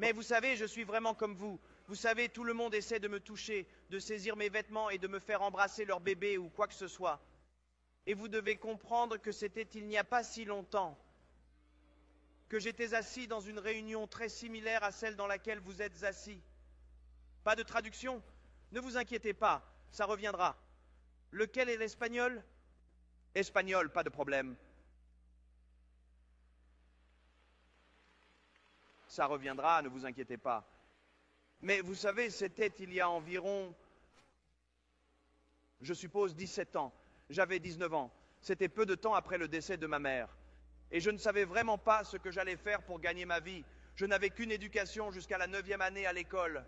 Mais vous savez, je suis vraiment comme vous. Vous savez, tout le monde essaie de me toucher, de saisir mes vêtements et de me faire embrasser leur bébé ou quoi que ce soit. Et vous devez comprendre que c'était il n'y a pas si longtemps que j'étais assis dans une réunion très similaire à celle dans laquelle vous êtes assis. Pas de traduction? Ne vous inquiétez pas, ça reviendra. Lequel est l'espagnol? Espagnol, pas de problème. Ça reviendra, ne vous inquiétez pas. Mais vous savez, c'était il y a environ, je suppose, 17 ans. J'avais 19 ans. C'était peu de temps après le décès de ma mère. Et je ne savais vraiment pas ce que j'allais faire pour gagner ma vie. Je n'avais qu'une éducation jusqu'à la 9e année à l'école.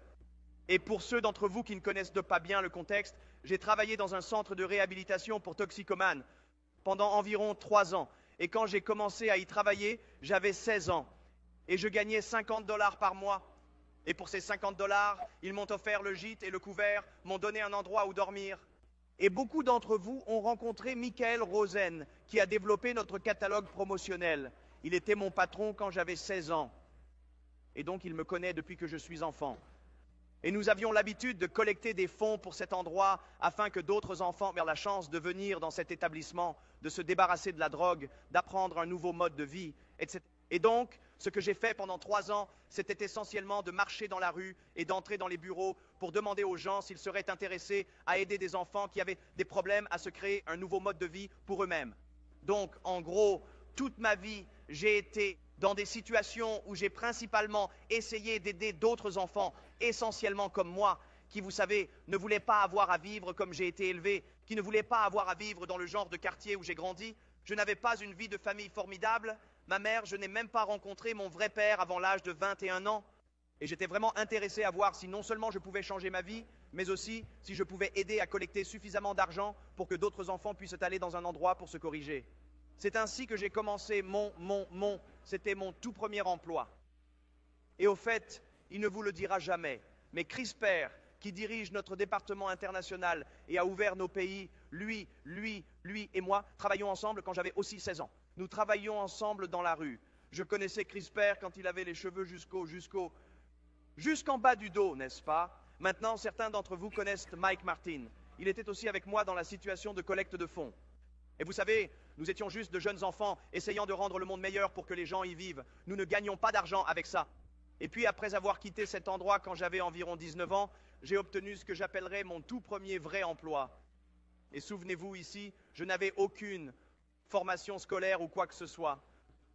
Et pour ceux d'entre vous qui ne connaissent pas bien le contexte, j'ai travaillé dans un centre de réhabilitation pour toxicomanes pendant environ 3 ans. Et quand j'ai commencé à y travailler, j'avais 16 ans. Et je gagnais $50 par mois. Et pour ces $50, ils m'ont offert le gîte et le couvert, m'ont donné un endroit où dormir. Et beaucoup d'entre vous ont rencontré Michael Rosen, qui a développé notre catalogue promotionnel. Il était mon patron quand j'avais 16 ans. Et donc il me connaît depuis que je suis enfant. Et nous avions l'habitude de collecter des fonds pour cet endroit afin que d'autres enfants aient la chance de venir dans cet établissement, de se débarrasser de la drogue, d'apprendre un nouveau mode de vie, etc. Et donc, ce que j'ai fait pendant 3 ans, c'était essentiellement de marcher dans la rue et d'entrer dans les bureaux pour demander aux gens s'ils seraient intéressés à aider des enfants qui avaient des problèmes à se créer un nouveau mode de vie pour eux-mêmes. Donc, en gros, toute ma vie, j'ai été dans des situations où j'ai principalement essayé d'aider d'autres enfants, essentiellement comme moi, qui, vous savez, ne voulaient pas avoir à vivre comme j'ai été élevé, qui ne voulaient pas avoir à vivre dans le genre de quartier où j'ai grandi. Je n'avais pas une vie de famille formidable. Ma mère, je n'ai même pas rencontré mon vrai père avant l'âge de 21 ans. Et j'étais vraiment intéressé à voir si non seulement je pouvais changer ma vie, mais aussi si je pouvais aider à collecter suffisamment d'argent pour que d'autres enfants puissent aller dans un endroit pour se corriger. C'est ainsi que j'ai commencé c'était mon tout premier emploi. Et au fait, il ne vous le dira jamais, mais Chris Perr, qui dirige notre département international et a ouvert nos pays, lui et moi, travaillions ensemble quand j'avais aussi 16 ans. Nous travaillions ensemble dans la rue. Je connaissais Chris Perr quand il avait les cheveux jusqu'en bas du dos, n'est-ce pas? Maintenant, certains d'entre vous connaissent Mike Martin. Il était aussi avec moi dans la situation de collecte de fonds. Et vous savez, nous étions juste de jeunes enfants essayant de rendre le monde meilleur pour que les gens y vivent. Nous ne gagnions pas d'argent avec ça. Et puis, après avoir quitté cet endroit quand j'avais environ 19 ans, j'ai obtenu ce que j'appellerais mon tout premier vrai emploi. Et souvenez-vous ici, je n'avais aucune formation scolaire ou quoi que ce soit.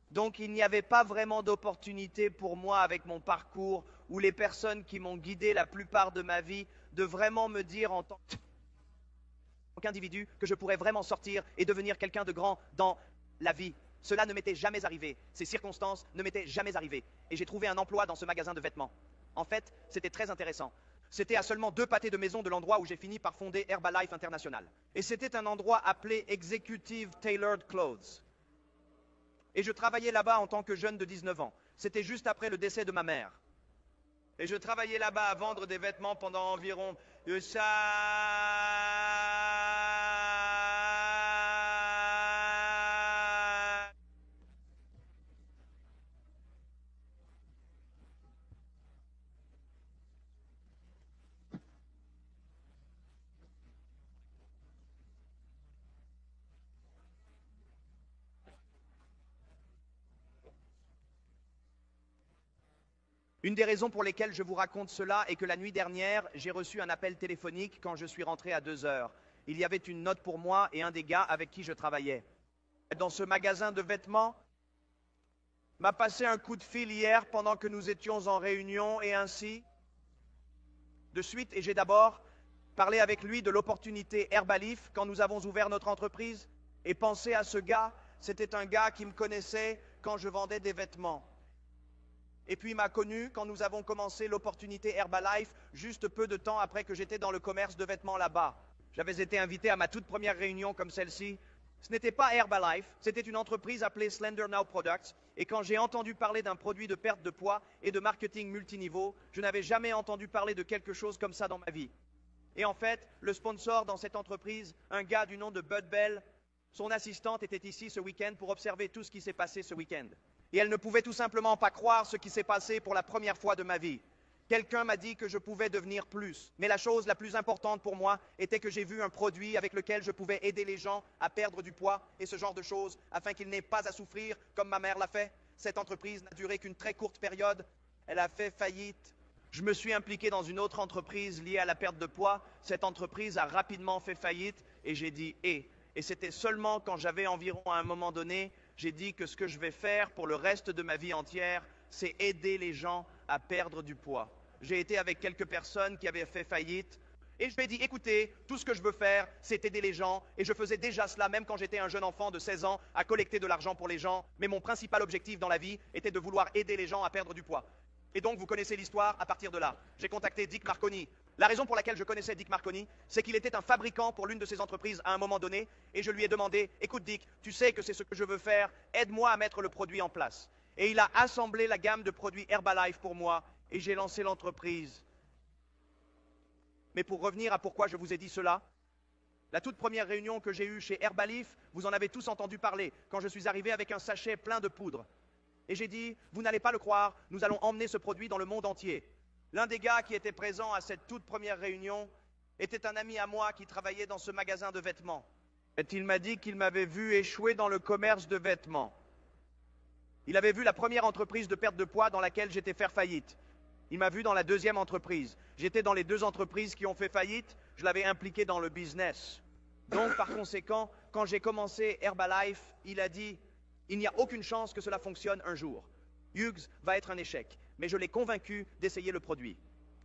Donc il n'y avait pas vraiment d'opportunité pour moi avec mon parcours ou les personnes qui m'ont guidé la plupart de ma vie de vraiment me dire en tant qu'individu que je pourrais vraiment sortir et devenir quelqu'un de grand dans la vie. Cela ne m'était jamais arrivé. Ces circonstances ne m'étaient jamais arrivées. Et j'ai trouvé un emploi dans ce magasin de vêtements. En fait, c'était très intéressant. C'était à seulement 2 pâtés de maison de l'endroit où j'ai fini par fonder Herbalife International. Et c'était un endroit appelé Executive Tailored Clothes. Et je travaillais là-bas en tant que jeune de 19 ans. C'était juste après le décès de ma mère. Et je travaillais là-bas à vendre des vêtements pendant environ Une des raisons pour lesquelles je vous raconte cela est que la nuit dernière, j'ai reçu un appel téléphonique quand je suis rentré à 2 heures. Il y avait une note pour moi et un des gars avec qui je travaillais. Dans ce magasin de vêtements, m'a passé un coup de fil hier pendant que nous étions en réunion et ainsi de suite. Et j'ai d'abord parlé avec lui de l'opportunité Herbalife quand nous avons ouvert notre entreprise et pensé à ce gars. C'était un gars qui me connaissait quand je vendais des vêtements. Et puis il m'a connu quand nous avons commencé l'opportunité Herbalife, juste peu de temps après que j'étais dans le commerce de vêtements là-bas. J'avais été invité à ma toute première réunion comme celle-ci. Ce n'était pas Herbalife, c'était une entreprise appelée Slender Now Products. Et quand j'ai entendu parler d'un produit de perte de poids et de marketing multiniveau, je n'avais jamais entendu parler de quelque chose comme ça dans ma vie. Et en fait, le sponsor dans cette entreprise, un gars du nom de Bud Bell, son assistante était ici ce week-end pour observer tout ce qui s'est passé ce week-end. Et elle ne pouvait tout simplement pas croire ce qui s'est passé pour la première fois de ma vie. Quelqu'un m'a dit que je pouvais devenir plus. Mais la chose la plus importante pour moi était que j'ai vu un produit avec lequel je pouvais aider les gens à perdre du poids et ce genre de choses afin qu'ils n'aient pas à souffrir comme ma mère l'a fait. Cette entreprise n'a duré qu'une très courte période. Elle a fait faillite. Je me suis impliqué dans une autre entreprise liée à la perte de poids. Cette entreprise a rapidement fait faillite et j'ai dit « et ». Et c'était seulement quand j'avais environ à un moment donné, j'ai dit que ce que je vais faire pour le reste de ma vie entière, c'est aider les gens à perdre du poids. J'ai été avec quelques personnes qui avaient fait faillite et je lui ai dit, écoutez, tout ce que je veux faire, c'est aider les gens. Et je faisais déjà cela, même quand j'étais un jeune enfant de 16 ans, à collecter de l'argent pour les gens. Mais mon principal objectif dans la vie était de vouloir aider les gens à perdre du poids. Et donc, vous connaissez l'histoire à partir de là. J'ai contacté Dick Marconi. La raison pour laquelle je connaissais Dick Marconi, c'est qu'il était un fabricant pour l'une de ses entreprises à un moment donné. Et je lui ai demandé, écoute Dick, tu sais que c'est ce que je veux faire, aide-moi à mettre le produit en place. Et il a assemblé la gamme de produits Herbalife pour moi. Et j'ai lancé l'entreprise. Mais pour revenir à pourquoi je vous ai dit cela, la toute première réunion que j'ai eue chez Herbalife, vous en avez tous entendu parler, quand je suis arrivé avec un sachet plein de poudre. Et j'ai dit, vous n'allez pas le croire, nous allons emmener ce produit dans le monde entier. L'un des gars qui était présent à cette toute première réunion était un ami à moi qui travaillait dans ce magasin de vêtements. Et il m'a dit qu'il m'avait vu échouer dans le commerce de vêtements. Il avait vu la première entreprise de perte de poids dans laquelle j'étais faire faillite. Il m'a vu dans la deuxième entreprise. J'étais dans les deux entreprises qui ont fait faillite. Je l'avais impliqué dans le business. Donc, par conséquent, quand j'ai commencé Herbalife, il a dit « Il n'y a aucune chance que cela fonctionne un jour. Hughes va être un échec. » Mais je l'ai convaincu d'essayer le produit.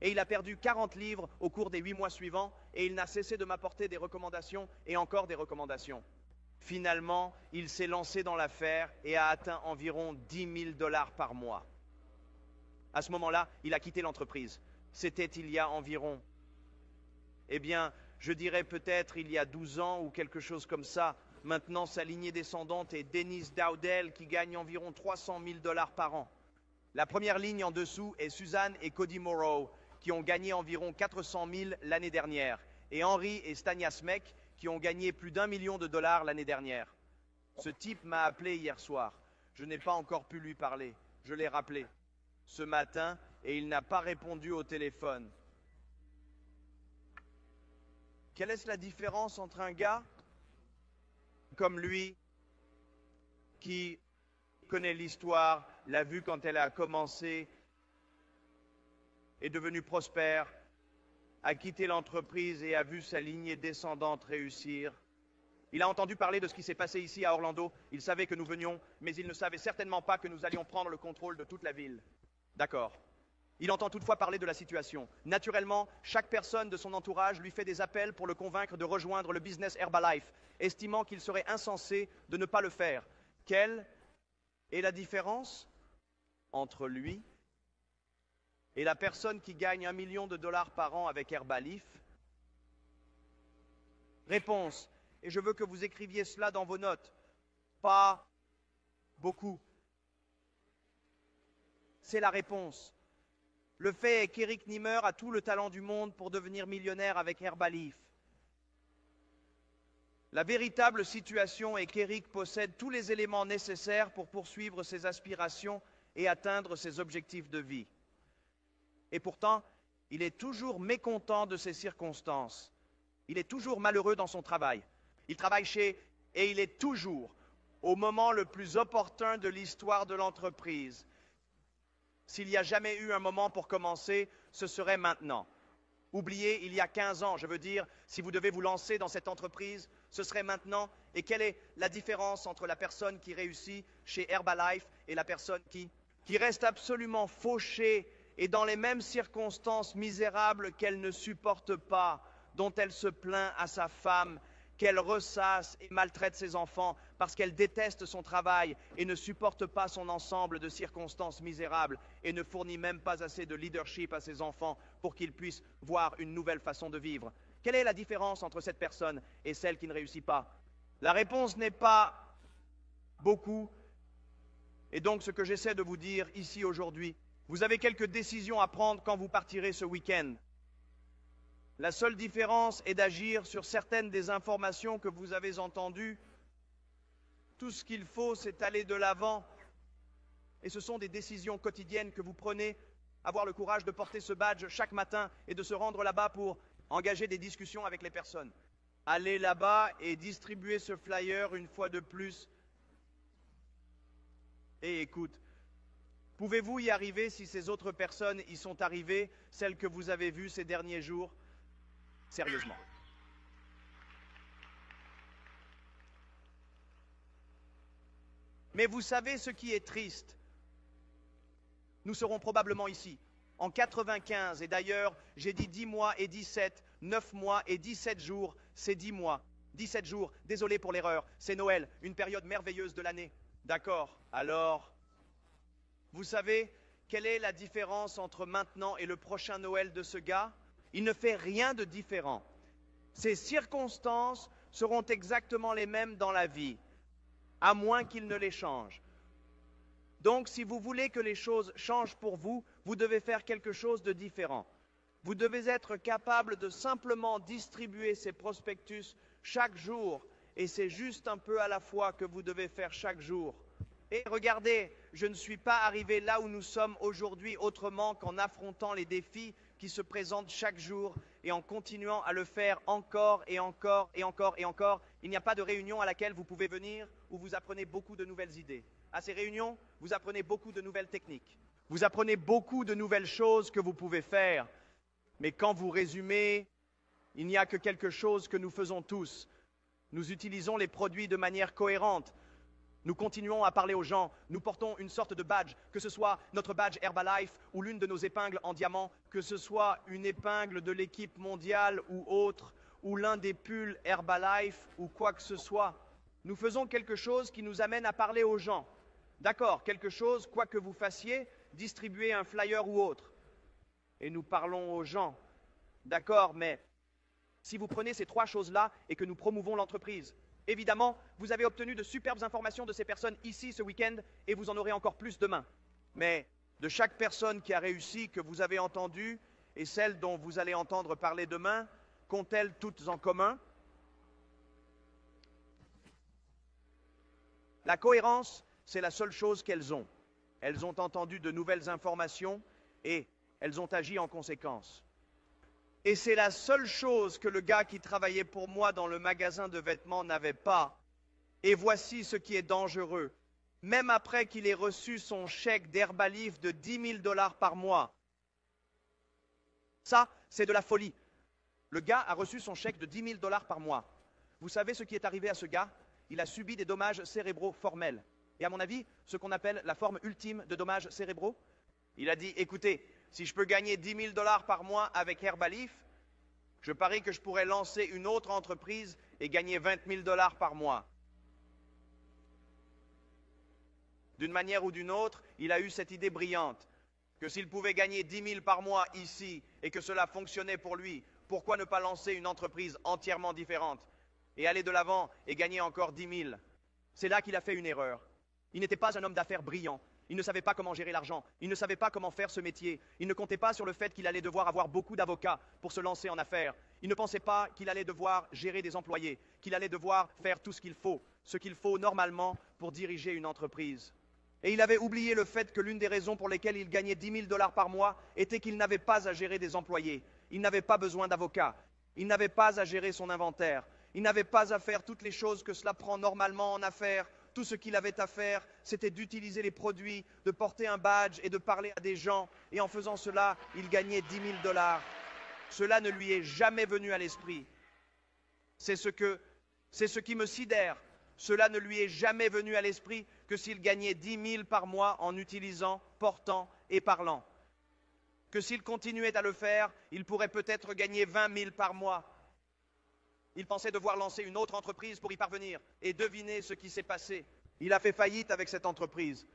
Et il a perdu 40 livres au cours des 8 mois suivants et il n'a cessé de m'apporter des recommandations et encore des recommandations. Finalement, il s'est lancé dans l'affaire et a atteint environ 10 000 $ par mois. À ce moment-là, il a quitté l'entreprise. C'était il y a environ, eh bien, je dirais peut-être il y a 12 ans ou quelque chose comme ça. Maintenant, sa lignée descendante est Dennis Dowdell qui gagne environ 300 000 $ par an. La première ligne en dessous est Suzanne et Cody Morrow qui ont gagné environ 400 000 l'année dernière. Et Henry et Stania Smek qui ont gagné plus d'1 million de dollars l'année dernière. Ce type m'a appelé hier soir. Je n'ai pas encore pu lui parler. Je l'ai rappelé ce matin et il n'a pas répondu au téléphone. Quelle est la différence entre un gars comme lui qui connaît l'histoire, l'a vu quand elle a commencé, est devenu prospère, a quitté l'entreprise et a vu sa lignée descendante réussir. Il a entendu parler de ce qui s'est passé ici à Orlando. Il savait que nous venions, mais il ne savait certainement pas que nous allions prendre le contrôle de toute la ville. D'accord. Il entend toutefois parler de la situation. Naturellement, chaque personne de son entourage lui fait des appels pour le convaincre de rejoindre le business Herbalife, estimant qu'il serait insensé de ne pas le faire. Quelle est la différence entre lui et la personne qui gagne 1 million de dollars par an avec Herbalife? Réponse, et je veux que vous écriviez cela dans vos notes. Pas beaucoup. C'est la réponse. Le fait est qu'Eric Nimmer a tout le talent du monde pour devenir millionnaire avec Herbalife. La véritable situation est qu'Eric possède tous les éléments nécessaires pour poursuivre ses aspirations et atteindre ses objectifs de vie. Et pourtant, il est toujours mécontent de ses circonstances. Il est toujours malheureux dans son travail. Il travaille et il est toujours au moment le plus opportun de l'histoire de l'entreprise. S'il n'y a jamais eu un moment pour commencer, ce serait maintenant. Oubliez, il y a 15 ans, je veux dire, si vous devez vous lancer dans cette entreprise, ce serait maintenant. Et quelle est la différence entre la personne qui réussit chez Herbalife et la personne qui reste absolument fauchée et dans les mêmes circonstances misérables qu'elle ne supporte pas, dont elle se plaint à sa femme, qu'elle ressasse et maltraite ses enfants parce qu'elle déteste son travail et ne supporte pas son ensemble de circonstances misérables et ne fournit même pas assez de leadership à ses enfants pour qu'ils puissent voir une nouvelle façon de vivre. Quelle est la différence entre cette personne et celle qui ne réussit pas? La réponse n'est pas beaucoup. Et donc ce que j'essaie de vous dire ici aujourd'hui, vous avez quelques décisions à prendre quand vous partirez ce week-end. La seule différence est d'agir sur certaines des informations que vous avez entendues. Tout ce qu'il faut, c'est aller de l'avant Et ce sont des décisions quotidiennes que vous prenez, avoir le courage de porter ce badge chaque matin et de se rendre là-bas pour engager des discussions avec les personnes. Aller là-bas et distribuer ce flyer une fois de plus. Et écoute, pouvez-vous y arriver si ces autres personnes y sont arrivées, celles que vous avez vues ces derniers jours? Sérieusement. Mais vous savez ce qui est triste? Nous serons probablement ici, en 95, et d'ailleurs, j'ai dit 10 mois et 17, 9 mois et 17 jours, c'est 10 mois, 17 jours, désolé pour l'erreur, c'est Noël, une période merveilleuse de l'année. D'accord, alors, vous savez, quelle est la différence entre maintenant et le prochain Noël de ce gars? Il ne fait rien de différent. Ces circonstances seront exactement les mêmes dans la vie, à moins qu'il ne les change. Donc, si vous voulez que les choses changent pour vous, vous devez faire quelque chose de différent. Vous devez être capable de simplement distribuer ces prospectus chaque jour, et c'est juste un peu à la fois que vous devez faire chaque jour. Et regardez, je ne suis pas arrivé là où nous sommes aujourd'hui autrement qu'en affrontant les défis qui se présentent chaque jour et en continuant à le faire encore et encore et encore et encore. Il n'y a pas de réunion à laquelle vous pouvez venir où vous apprenez beaucoup de nouvelles idées. À ces réunions, vous apprenez beaucoup de nouvelles techniques. Vous apprenez beaucoup de nouvelles choses que vous pouvez faire. Mais quand vous résumez, il n'y a que quelque chose que nous faisons tous. Nous utilisons les produits de manière cohérente. Nous continuons à parler aux gens. Nous portons une sorte de badge, que ce soit notre badge Herbalife ou l'une de nos épingles en diamant, que ce soit une épingle de l'équipe mondiale ou autre, ou l'un des pulls Herbalife ou quoi que ce soit. Nous faisons quelque chose qui nous amène à parler aux gens. D'accord, quelque chose, quoi que vous fassiez, distribuer un flyer ou autre. Et nous parlons aux gens. D'accord, mais si vous prenez ces trois choses-là et que nous promouvons l'entreprise, évidemment, vous avez obtenu de superbes informations de ces personnes ici ce week-end et vous en aurez encore plus demain. Mais de chaque personne qui a réussi, que vous avez entendue, et celle dont vous allez entendre parler demain, qu'ont-elles toutes en commun? La cohérence, c'est la seule chose qu'elles ont. Elles ont entendu de nouvelles informations et elles ont agi en conséquence. Et c'est la seule chose que le gars qui travaillait pour moi dans le magasin de vêtements n'avait pas. Et voici ce qui est dangereux. Même après qu'il ait reçu son chèque d'Herbalife de 10 000 $ par mois, ça, c'est de la folie. Le gars a reçu son chèque de 10 000 $ par mois. Vous savez ce qui est arrivé à ce gars? Il a subi des dommages cérébraux formels. Et à mon avis, ce qu'on appelle la forme ultime de dommages cérébraux, il a dit, écoutez, si je peux gagner 10 000 $ par mois avec Herbalife, je parie que je pourrais lancer une autre entreprise et gagner 20 000 $ par mois. D'une manière ou d'une autre, il a eu cette idée brillante, que s'il pouvait gagner 10 000 par mois ici et que cela fonctionnait pour lui, pourquoi ne pas lancer une entreprise entièrement différente et aller de l'avant et gagner encore 10 000? C'est là qu'il a fait une erreur. Il n'était pas un homme d'affaires brillant. Il ne savait pas comment gérer l'argent. Il ne savait pas comment faire ce métier. Il ne comptait pas sur le fait qu'il allait devoir avoir beaucoup d'avocats pour se lancer en affaires. Il ne pensait pas qu'il allait devoir gérer des employés, qu'il allait devoir faire tout ce qu'il faut normalement pour diriger une entreprise. Et il avait oublié le fait que l'une des raisons pour lesquelles il gagnait 10 000 $ par mois était qu'il n'avait pas à gérer des employés. Il n'avait pas besoin d'avocats. Il n'avait pas à gérer son inventaire. Il n'avait pas à faire toutes les choses que cela prend normalement en affaires. Tout ce qu'il avait à faire, c'était d'utiliser les produits, de porter un badge et de parler à des gens. Et en faisant cela, il gagnait 10 000 $. Cela ne lui est jamais venu à l'esprit. C'est ce qui me sidère. Cela ne lui est jamais venu à l'esprit que s'il gagnait 10 000 par mois en utilisant, portant et parlant. Que s'il continuait à le faire, il pourrait peut-être gagner 20 000 par mois. Il pensait devoir lancer une autre entreprise pour y parvenir. Et devinez ce qui s'est passé. Il a fait faillite avec cette entreprise.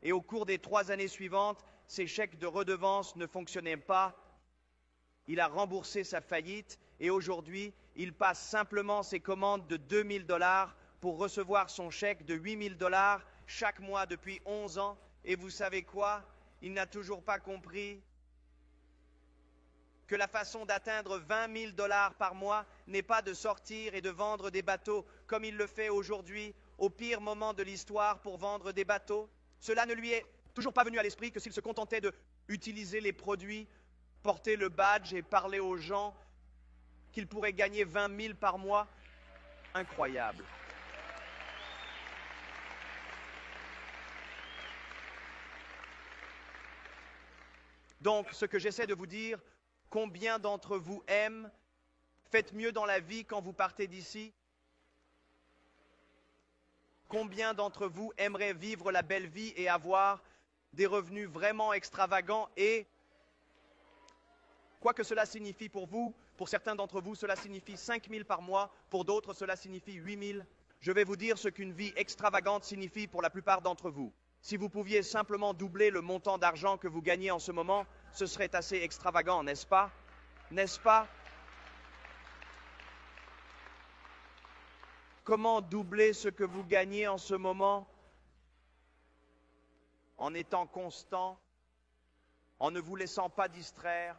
Et au cours des 3 années suivantes, ses chèques de redevance ne fonctionnaient pas. Il a remboursé sa faillite et aujourd'hui, il passe simplement ses commandes de 2 000 $ pour recevoir son chèque de 8 000 $ chaque mois depuis 11 ans. Et vous savez quoi? Il n'a toujours pas compris que la façon d'atteindre 20 000 $ par mois n'est pas de sortir et de vendre des bateaux comme il le fait aujourd'hui, au pire moment de l'histoire pour vendre des bateaux. Cela ne lui est toujours pas venu à l'esprit que s'il se contentait de utiliser les produits, porter le badge et parler aux gens, qu'il pourrait gagner 20 000 par mois? Incroyable. Donc, ce que j'essaie de vous dire, combien d'entre vous aiment, faites mieux dans la vie quand vous partez d'ici? Combien d'entre vous aimeraient vivre la belle vie et avoir des revenus vraiment extravagants et, quoi que cela signifie pour vous, pour certains d'entre vous, cela signifie 5 000 par mois, pour d'autres, cela signifie 8 000. Je vais vous dire ce qu'une vie extravagante signifie pour la plupart d'entre vous. Si vous pouviez simplement doubler le montant d'argent que vous gagnez en ce moment, ce serait assez extravagant, n'est-ce pas? N'est-ce pas? Comment doubler ce que vous gagnez en ce moment? En étant constant, en ne vous laissant pas distraire,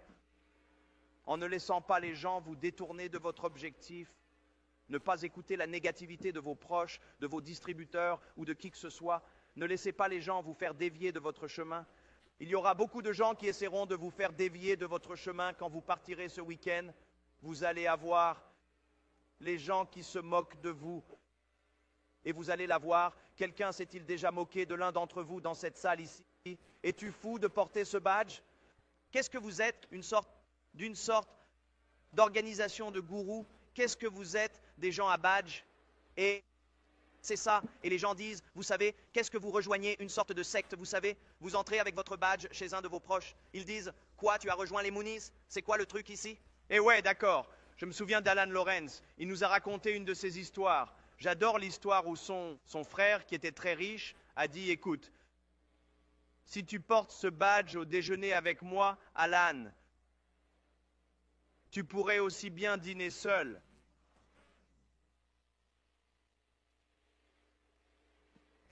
en ne laissant pas les gens vous détourner de votre objectif, ne pas écouter la négativité de vos proches, de vos distributeurs ou de qui que ce soit. Ne laissez pas les gens vous faire dévier de votre chemin. Il y aura beaucoup de gens qui essaieront de vous faire dévier de votre chemin quand vous partirez ce week-end. Vous allez avoir les gens qui se moquent de vous. Et vous allez la voir. Quelqu'un s'est-il déjà moqué de l'un d'entre vous dans cette salle ici? Es-tu fou de porter ce badge? Qu'est-ce que vous êtes? D'une sorte d'organisation de gourous? Qu'est-ce que vous êtes? Des gens à badge? Et c'est ça. Et les gens disent, vous savez, qu'est-ce que vous rejoignez? Une sorte de secte, vous savez? Vous entrez avec votre badge chez un de vos proches. Ils disent, quoi, tu as rejoint les Moonies? C'est quoi le truc ici? Eh ouais, d'accord. Je me souviens d'Alan Lorenz. Il nous a raconté une de ses histoires. J'adore l'histoire où son frère, qui était très riche, a dit, écoute, si tu portes ce badge au déjeuner avec moi, Alan, tu pourrais aussi bien dîner seul.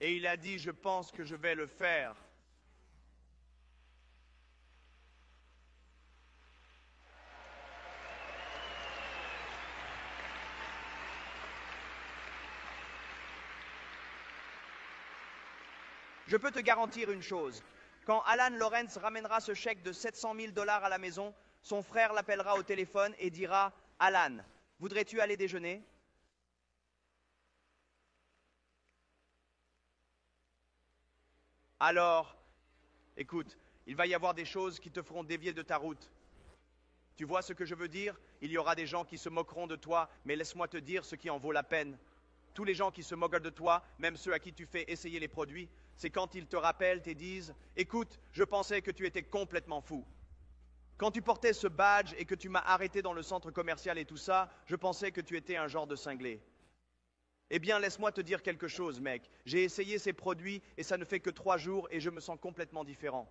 Et il a dit, je pense que je vais le faire. Je peux te garantir une chose. Quand Alan Lorenz ramènera ce chèque de 700 000 $ à la maison, son frère l'appellera au téléphone et dira, Alan, voudrais-tu aller déjeuner? Alors, écoute, il va y avoir des choses qui te feront dévier de ta route. Tu vois ce que je veux dire? Il y aura des gens qui se moqueront de toi, mais laisse-moi te dire ce qui en vaut la peine. Tous les gens qui se moquent de toi, même ceux à qui tu fais essayer les produits, c'est quand ils te rappellent et disent « Écoute, je pensais que tu étais complètement fou. Quand tu portais ce badge et que tu m'as arrêté dans le centre commercial et tout ça, je pensais que tu étais un genre de cinglé. » Eh bien, laisse-moi te dire quelque chose, mec. J'ai essayé ces produits et ça ne fait que 3 jours et je me sens complètement différent.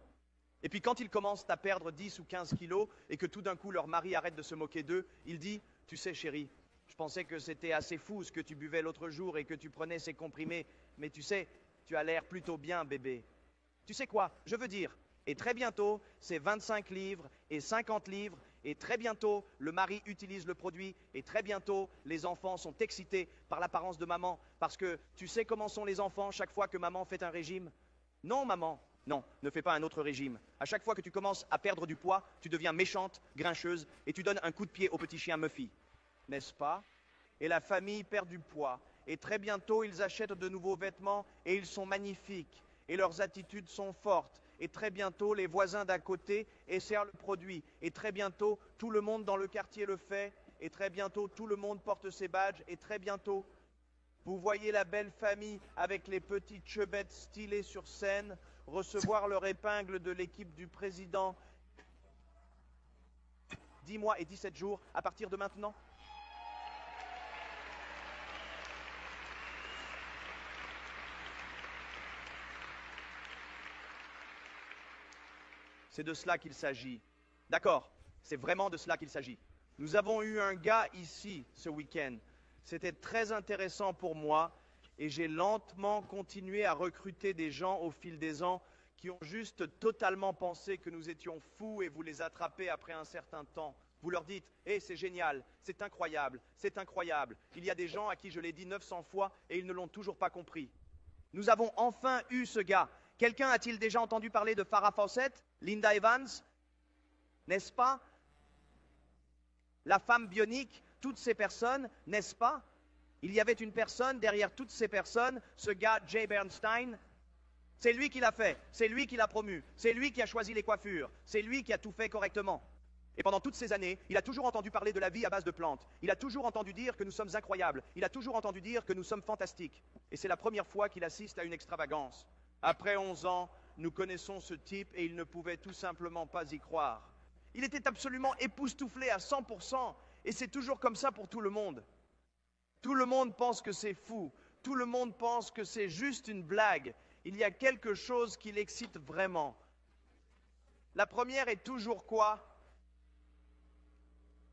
Et puis quand ils commencent à perdre 10 ou 15 kilos et que tout d'un coup leur mari arrête de se moquer d'eux, il dit « Tu sais chérie, je pensais que c'était assez fou ce que tu buvais l'autre jour et que tu prenais ces comprimés, mais tu sais, tu as l'air plutôt bien bébé. Tu sais quoi, je veux dire, et très bientôt, c'est 25 livres et 50 livres, et très bientôt, le mari utilise le produit, et très bientôt, les enfants sont excités par l'apparence de maman, parce que tu sais comment sont les enfants chaque fois que maman fait un régime? Non, maman, non, ne fais pas un autre régime. À chaque fois que tu commences à perdre du poids, tu deviens méchante, grincheuse, et tu donnes un coup de pied au petit chien Muffy. N'est-ce pas? Et la famille perd du poids, et très bientôt, ils achètent de nouveaux vêtements, et ils sont magnifiques, et leurs attitudes sont fortes. Et très bientôt, les voisins d'à côté essaient le produit. Et très bientôt, tout le monde dans le quartier le fait. Et très bientôt, tout le monde porte ses badges. Et très bientôt, vous voyez la belle famille avec les petites chebettes stylées sur scène recevoir leur épingle de l'équipe du président. 10 mois et 17 jours à partir de maintenant. C'est de cela qu'il s'agit. D'accord, c'est vraiment de cela qu'il s'agit. Nous avons eu un gars ici ce week-end. C'était très intéressant pour moi et j'ai lentement continué à recruter des gens au fil des ans qui ont juste totalement pensé que nous étions fous et vous les attrapez après un certain temps. Vous leur dites « Hey, c'est génial, c'est incroyable, c'est incroyable. » Il y a des gens à qui je l'ai dit 900 fois et ils ne l'ont toujours pas compris. Nous avons enfin eu ce gars Quelqu'un a-t-il déjà entendu parler de Farrah Fawcett, Linda Evans, n'est-ce pas? La femme bionique, toutes ces personnes, n'est-ce pas? Il y avait une personne derrière toutes ces personnes, ce gars Jay Bernstein. C'est lui qui l'a fait, c'est lui qui l'a promu, c'est lui qui a choisi les coiffures, c'est lui qui a tout fait correctement. Et pendant toutes ces années, il a toujours entendu parler de la vie à base de plantes. Il a toujours entendu dire que nous sommes incroyables. Il a toujours entendu dire que nous sommes fantastiques. Et c'est la première fois qu'il assiste à une extravagance. Après 11 ans, nous connaissons ce type et il ne pouvait tout simplement pas y croire. Il était absolument époustouflé à 100%. Et c'est toujours comme ça pour tout le monde. Tout le monde pense que c'est fou. Tout le monde pense que c'est juste une blague. Il y a quelque chose qui l'excite vraiment. La première est toujours quoi?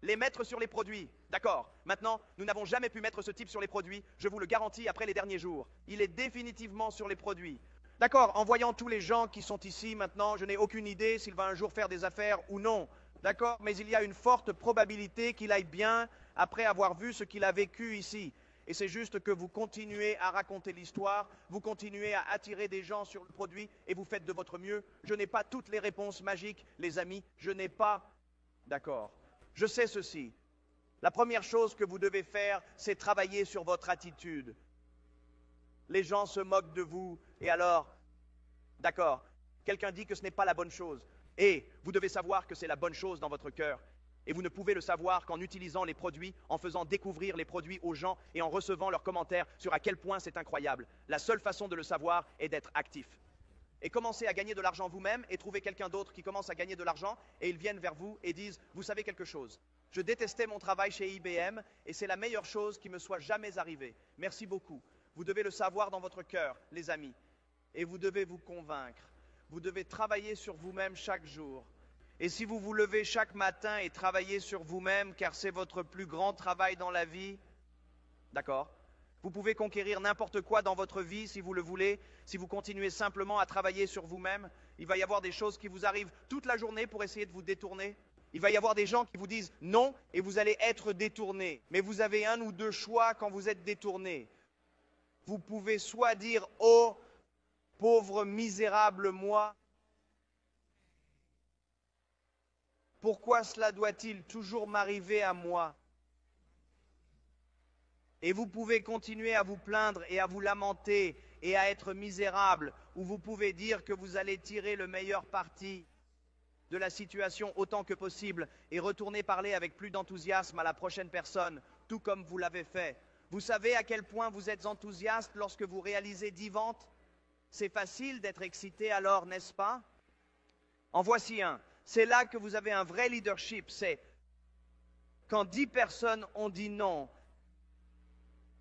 Les mettre sur les produits. D'accord. Maintenant, nous n'avons jamais pu mettre ce type sur les produits. Je vous le garantis après les derniers jours. Il est définitivement sur les produits. D'accord. En voyant tous les gens qui sont ici maintenant, je n'ai aucune idée s'il va un jour faire des affaires ou non. D'accord. Mais il y a une forte probabilité qu'il aille bien après avoir vu ce qu'il a vécu ici. Et c'est juste que vous continuez à raconter l'histoire, vous continuez à attirer des gens sur le produit et vous faites de votre mieux. Je n'ai pas toutes les réponses magiques, les amis. Je n'ai pas... D'accord. Je sais ceci. La première chose que vous devez faire, c'est travailler sur votre attitude. Les gens se moquent de vous, et alors, d'accord, quelqu'un dit que ce n'est pas la bonne chose. Et vous devez savoir que c'est la bonne chose dans votre cœur. Et vous ne pouvez le savoir qu'en utilisant les produits, en faisant découvrir les produits aux gens et en recevant leurs commentaires sur à quel point c'est incroyable. La seule façon de le savoir est d'être actif. Et commencez à gagner de l'argent vous-même et trouvez quelqu'un d'autre qui commence à gagner de l'argent et ils viennent vers vous et disent « Vous savez quelque chose, je détestais mon travail chez IBM et c'est la meilleure chose qui me soit jamais arrivée. Merci beaucoup. Vous devez le savoir dans votre cœur, les amis. Et vous devez vous convaincre. Vous devez travailler sur vous-même chaque jour. Et si vous vous levez chaque matin et travaillez sur vous-même, car c'est votre plus grand travail dans la vie, d'accord ? Vous pouvez conquérir n'importe quoi dans votre vie si vous le voulez, si vous continuez simplement à travailler sur vous-même. Il va y avoir des choses qui vous arrivent toute la journée pour essayer de vous détourner. Il va y avoir des gens qui vous disent non et vous allez être détourné. Mais vous avez un ou deux choix quand vous êtes détourné. Vous pouvez soit dire « Oh, pauvre misérable moi, pourquoi cela doit-il toujours m'arriver à moi ?» Et vous pouvez continuer à vous plaindre et à vous lamenter et à être misérable, ou vous pouvez dire que vous allez tirer le meilleur parti de la situation autant que possible et retourner parler avec plus d'enthousiasme à la prochaine personne, tout comme vous l'avez fait. Vous savez à quel point vous êtes enthousiaste lorsque vous réalisez 10 ventes? C'est facile d'être excité alors, n'est-ce pas? En voici un. C'est là que vous avez un vrai leadership. C'est quand 10 personnes ont dit non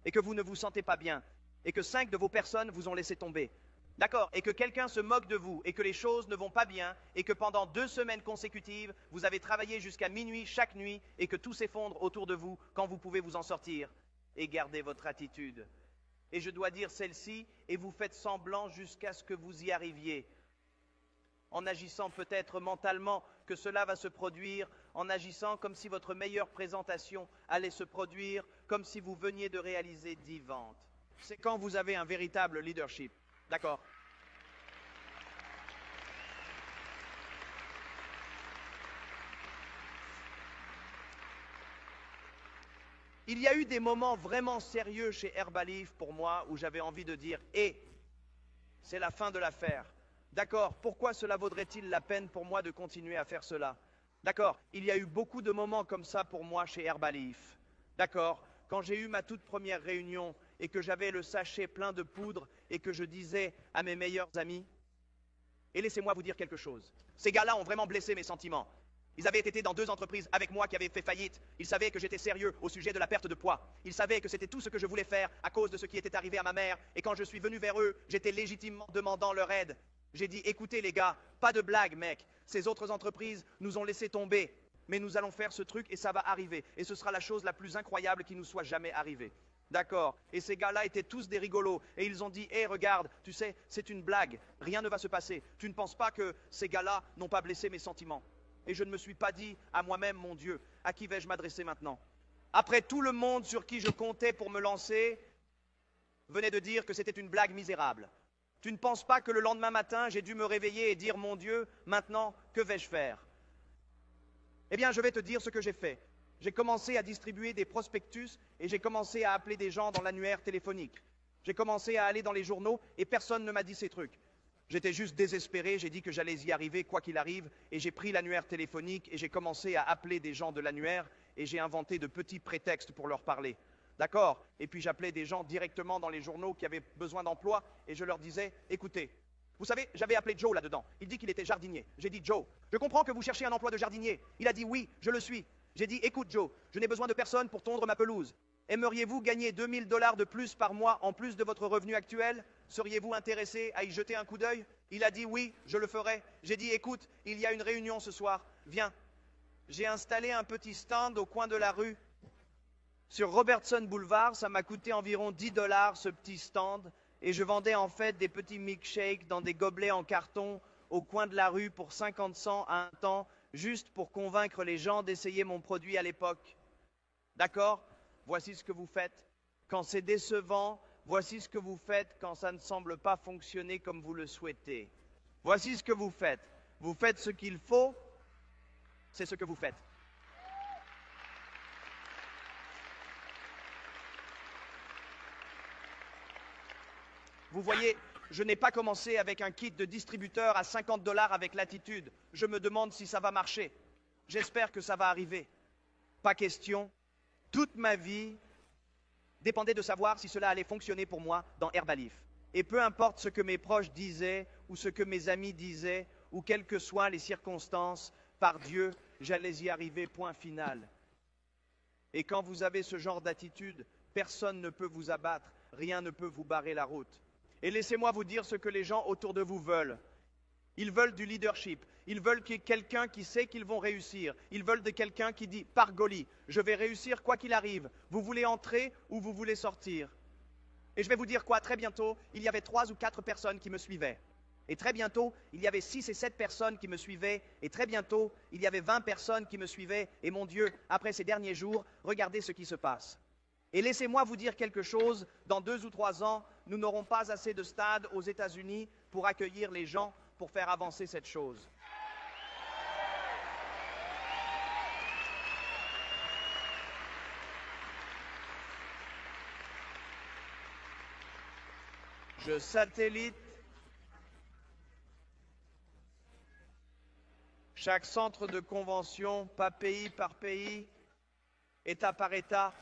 et que vous ne vous sentez pas bien et que 5 de vos personnes vous ont laissé tomber. D'accord, et que quelqu'un se moque de vous et que les choses ne vont pas bien et que pendant 2 semaines consécutives, vous avez travaillé jusqu'à minuit chaque nuit et que tout s'effondre autour de vous quand vous pouvez vous en sortir et garder votre attitude. Et je dois dire celle-ci, et vous faites semblant jusqu'à ce que vous y arriviez. En agissant peut-être mentalement que cela va se produire, en agissant comme si votre meilleure présentation allait se produire, comme si vous veniez de réaliser 10 ventes. C'est quand vous avez un véritable leadership. D'accord. Il y a eu des moments vraiment sérieux chez Herbalife pour moi où j'avais envie de dire « Eh, c'est la fin de l'affaire. D'accord, pourquoi cela vaudrait-il la peine pour moi de continuer à faire cela? D'accord, il y a eu beaucoup de moments comme ça pour moi chez Herbalife. D'accord, quand j'ai eu ma toute première réunion et que j'avais le sachet plein de poudre et que je disais à mes meilleurs amis, et laissez-moi vous dire quelque chose, ces gars-là ont vraiment blessé mes sentiments. Ils avaient été dans 2 entreprises avec moi qui avaient fait faillite. Ils savaient que j'étais sérieux au sujet de la perte de poids. Ils savaient que c'était tout ce que je voulais faire à cause de ce qui était arrivé à ma mère. Et quand je suis venu vers eux, j'étais légitimement demandant leur aide. J'ai dit, écoutez les gars, pas de blague mec. Ces autres entreprises nous ont laissé tomber. Mais nous allons faire ce truc et ça va arriver. Et ce sera la chose la plus incroyable qui nous soit jamais arrivée. D'accord. Et ces gars-là étaient tous des rigolos. Et ils ont dit, hé, regarde, tu sais, c'est une blague. Rien ne va se passer. Tu ne penses pas que ces gars-là n'ont pas blessé mes sentiments? Et je ne me suis pas dit à moi-même, mon Dieu, à qui vais-je m'adresser maintenant? Après tout le monde sur qui je comptais pour me lancer, venait de dire que c'était une blague misérable. Tu ne penses pas que le lendemain matin, j'ai dû me réveiller et dire, mon Dieu, maintenant, que vais-je faire? Eh bien, je vais te dire ce que j'ai fait. J'ai commencé à distribuer des prospectus et j'ai commencé à appeler des gens dans l'annuaire téléphonique. J'ai commencé à aller dans les journaux et personne ne m'a dit ces trucs. J'étais juste désespéré, j'ai dit que j'allais y arriver quoi qu'il arrive et j'ai pris l'annuaire téléphonique et j'ai commencé à appeler des gens de l'annuaire et j'ai inventé de petits prétextes pour leur parler. D'accord? Et puis j'appelais des gens directement dans les journaux qui avaient besoin d'emploi et je leur disais, écoutez, vous savez, j'avais appelé Joe là-dedans. Il dit qu'il était jardinier. J'ai dit, Joe, je comprends que vous cherchez un emploi de jardinier. Il a dit, oui, je le suis. J'ai dit, écoute Joe, je n'ai besoin de personne pour tondre ma pelouse. Aimeriez-vous gagner 2000 $ de plus par mois en plus de votre revenu actuel? Seriez-vous intéressé à y jeter un coup d'œil? Il a dit, oui, je le ferai. J'ai dit, écoute, il y a une réunion ce soir. Viens. J'ai installé un petit stand au coin de la rue. Sur Robertson Boulevard, ça m'a coûté environ 10 $ ce petit stand. Et je vendais en fait des petits milkshakes dans des gobelets en carton au coin de la rue pour 50 cents à un temps, juste pour convaincre les gens d'essayer mon produit à l'époque. D'accord? Voici ce que vous faites. Quand c'est décevant, voici ce que vous faites quand ça ne semble pas fonctionner comme vous le souhaitez. Voici ce que vous faites. Vous faites ce qu'il faut, c'est ce que vous faites. Vous voyez, je n'ai pas commencé avec un kit de distributeur à 50 $ avec Latitude. Je me demande si ça va marcher. J'espère que ça va arriver. Pas question. Toute ma vie dépendait de savoir si cela allait fonctionner pour moi dans Herbalife. Et peu importe ce que mes proches disaient, ou ce que mes amis disaient, ou quelles que soient les circonstances, par Dieu, j'allais y arriver, point final. Et quand vous avez ce genre d'attitude, personne ne peut vous abattre, rien ne peut vous barrer la route. Et laissez-moi vous dire ce que les gens autour de vous veulent. Ils veulent du leadership. Ils veulent qu'il y ait quelqu'un qui sait qu'ils vont réussir. Ils veulent de quelqu'un qui dit, par golly, je vais réussir quoi qu'il arrive. Vous voulez entrer ou vous voulez sortir? Et je vais vous dire quoi, très bientôt, il y avait 3 ou 4 personnes qui me suivaient. Et très bientôt, il y avait 6 et 7 personnes qui me suivaient. Et très bientôt, il y avait 20 personnes qui me suivaient. Et mon Dieu, après ces derniers jours, regardez ce qui se passe. Et laissez-moi vous dire quelque chose, dans 2 ou 3 ans, nous n'aurons pas assez de stades aux États-Unis pour accueillir les gens, pour faire avancer cette chose. Je satellite chaque centre de convention, pas pays par pays, État par État.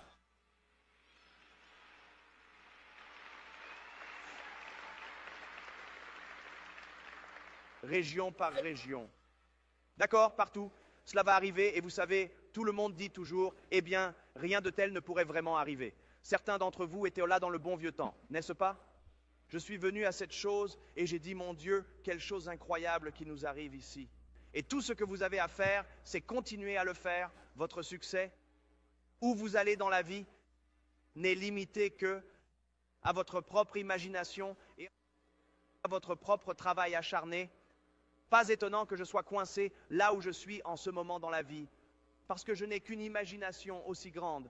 Région par région. D'accord, partout. Cela va arriver et vous savez, tout le monde dit toujours, eh bien, rien de tel ne pourrait vraiment arriver. Certains d'entre vous étaient là dans le bon vieux temps, n'est-ce pas? Je suis venu à cette chose et j'ai dit, mon Dieu, quelle chose incroyable qui nous arrive ici. Et tout ce que vous avez à faire, c'est continuer à le faire. Votre succès, où vous allez dans la vie, n'est limité que à votre propre imagination et à votre propre travail acharné. Pas étonnant que je sois coincé là où je suis en ce moment dans la vie, parce que je n'ai qu'une imagination aussi grande.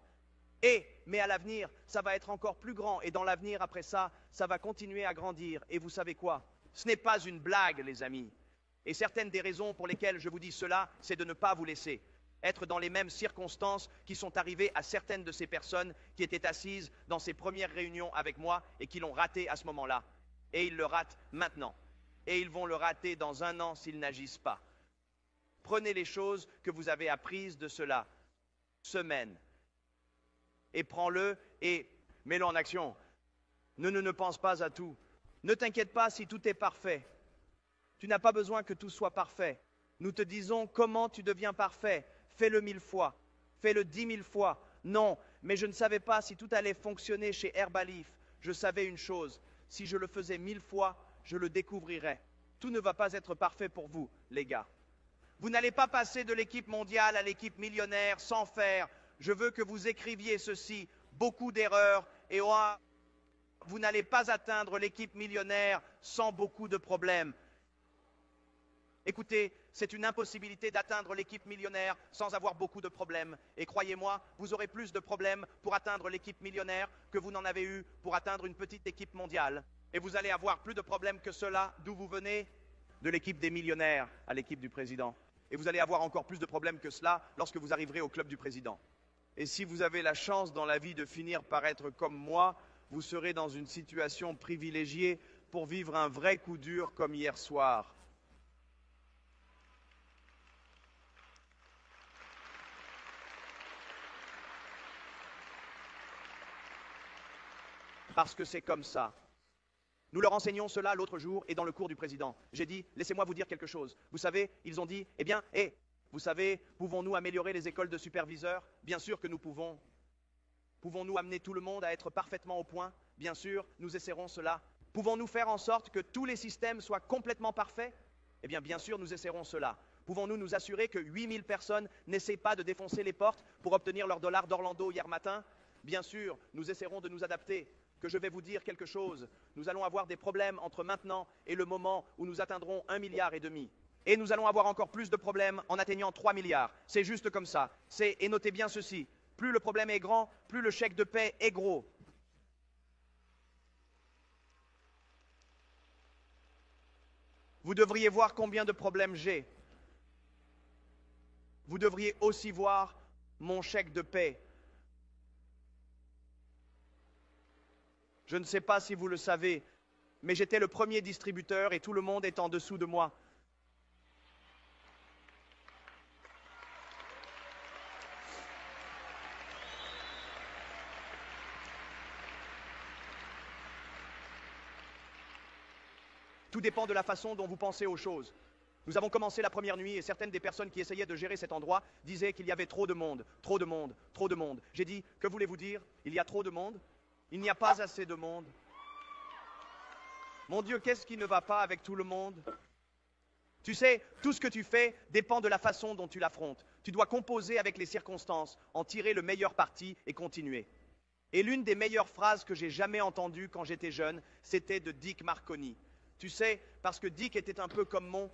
Mais à l'avenir, ça va être encore plus grand, et dans l'avenir, après ça, ça va continuer à grandir. Et vous savez quoi? Ce n'est pas une blague, les amis. Et certaines des raisons pour lesquelles je vous dis cela, c'est de ne pas vous laisser être dans les mêmes circonstances qui sont arrivées à certaines de ces personnes qui étaient assises dans ces premières réunions avec moi et qui l'ont raté à ce moment-là. Et ils le ratent maintenant. Et ils vont le rater dans 1 an s'ils n'agissent pas. Prenez les choses que vous avez apprises de cela, semaine, et prends-le et mets-le en action. Ne pense pas à tout. Ne t'inquiète pas si tout est parfait. Tu n'as pas besoin que tout soit parfait. Nous te disons comment tu deviens parfait. Fais-le 1000 fois. Fais-le 10 000 fois. Non, mais je ne savais pas si tout allait fonctionner chez Herbalife. Je savais une chose. Si je le faisais 1000 fois, je le découvrirais. Tout ne va pas être parfait pour vous, les gars. Vous n'allez pas passer de l'équipe mondiale à l'équipe millionnaire sans faire. Je veux que vous écriviez ceci, beaucoup d'erreurs, et vous n'allez pas atteindre l'équipe millionnaire sans beaucoup de problèmes. Écoutez, c'est une impossibilité d'atteindre l'équipe millionnaire sans avoir beaucoup de problèmes. Et croyez-moi, vous aurez plus de problèmes pour atteindre l'équipe millionnaire que vous n'en avez eu pour atteindre une petite équipe mondiale. Et vous allez avoir plus de problèmes que cela. D'où vous venez? De l'équipe des millionnaires à l'équipe du président. Et vous allez avoir encore plus de problèmes que cela lorsque vous arriverez au club du président. Et si vous avez la chance dans la vie de finir par être comme moi, vous serez dans une situation privilégiée pour vivre un vrai coup dur comme hier soir. Parce que c'est comme ça. Nous leur enseignons cela l'autre jour et dans le cours du président. J'ai dit, laissez-moi vous dire quelque chose. Vous savez, ils ont dit, eh bien, vous savez, pouvons-nous améliorer les écoles de superviseurs? Bien sûr que nous pouvons. Pouvons-nous amener tout le monde à être parfaitement au point? Bien sûr, nous essaierons cela. Pouvons-nous faire en sorte que tous les systèmes soient complètement parfaits? Eh bien sûr, nous essaierons cela. Pouvons-nous nous assurer que 8000 personnes n'essaient pas de défoncer les portes pour obtenir leur dollar d'Orlando hier matin? Bien sûr, nous essaierons de nous adapter. Que je vais vous dire quelque chose. Nous allons avoir des problèmes entre maintenant et le moment où nous atteindrons 1,5 milliard. Et nous allons avoir encore plus de problèmes en atteignant 3 milliards. C'est juste comme ça. Et notez bien ceci. Plus le problème est grand, plus le chèque de paie est gros. Vous devriez voir combien de problèmes j'ai. Vous devriez aussi voir mon chèque de paie. Je ne sais pas si vous le savez, mais j'étais le premier distributeur et tout le monde est en dessous de moi. Tout dépend de la façon dont vous pensez aux choses. Nous avons commencé la première nuit et certaines des personnes qui essayaient de gérer cet endroit disaient qu'il y avait trop de monde, trop de monde, trop de monde. J'ai dit, que voulez-vous dire? Il y a trop de monde? Il n'y a pas assez de monde. Mon Dieu, qu'est-ce qui ne va pas avec tout le monde? Tu sais, tout ce que tu fais dépend de la façon dont tu l'affrontes. Tu dois composer avec les circonstances, en tirer le meilleur parti et continuer. Et l'une des meilleures phrases que j'ai jamais entendues quand j'étais jeune, c'était de Dick Marconi. Tu sais, parce que Dick était un peu comme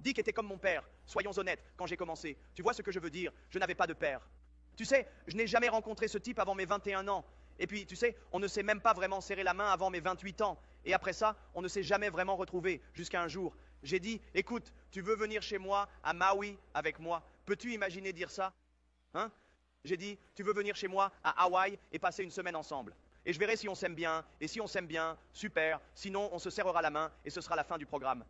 Dick était comme mon père, soyons honnêtes, quand j'ai commencé. Tu vois ce que je veux dire? Je n'avais pas de père. Tu sais, je n'ai jamais rencontré ce type avant mes 21 ans. Et puis, tu sais, on ne s'est même pas vraiment serré la main avant mes 28 ans. Et après ça, on ne s'est jamais vraiment retrouvé, jusqu'à un jour. J'ai dit, écoute, tu veux venir chez moi, à Maui, avec moi? Peux-tu imaginer dire ça? Hein? J'ai dit, tu veux venir chez moi, à Hawaï, et passer une semaine ensemble? Et je verrai si on s'aime bien, et si on s'aime bien, super, sinon on se serrera la main, et ce sera la fin du programme.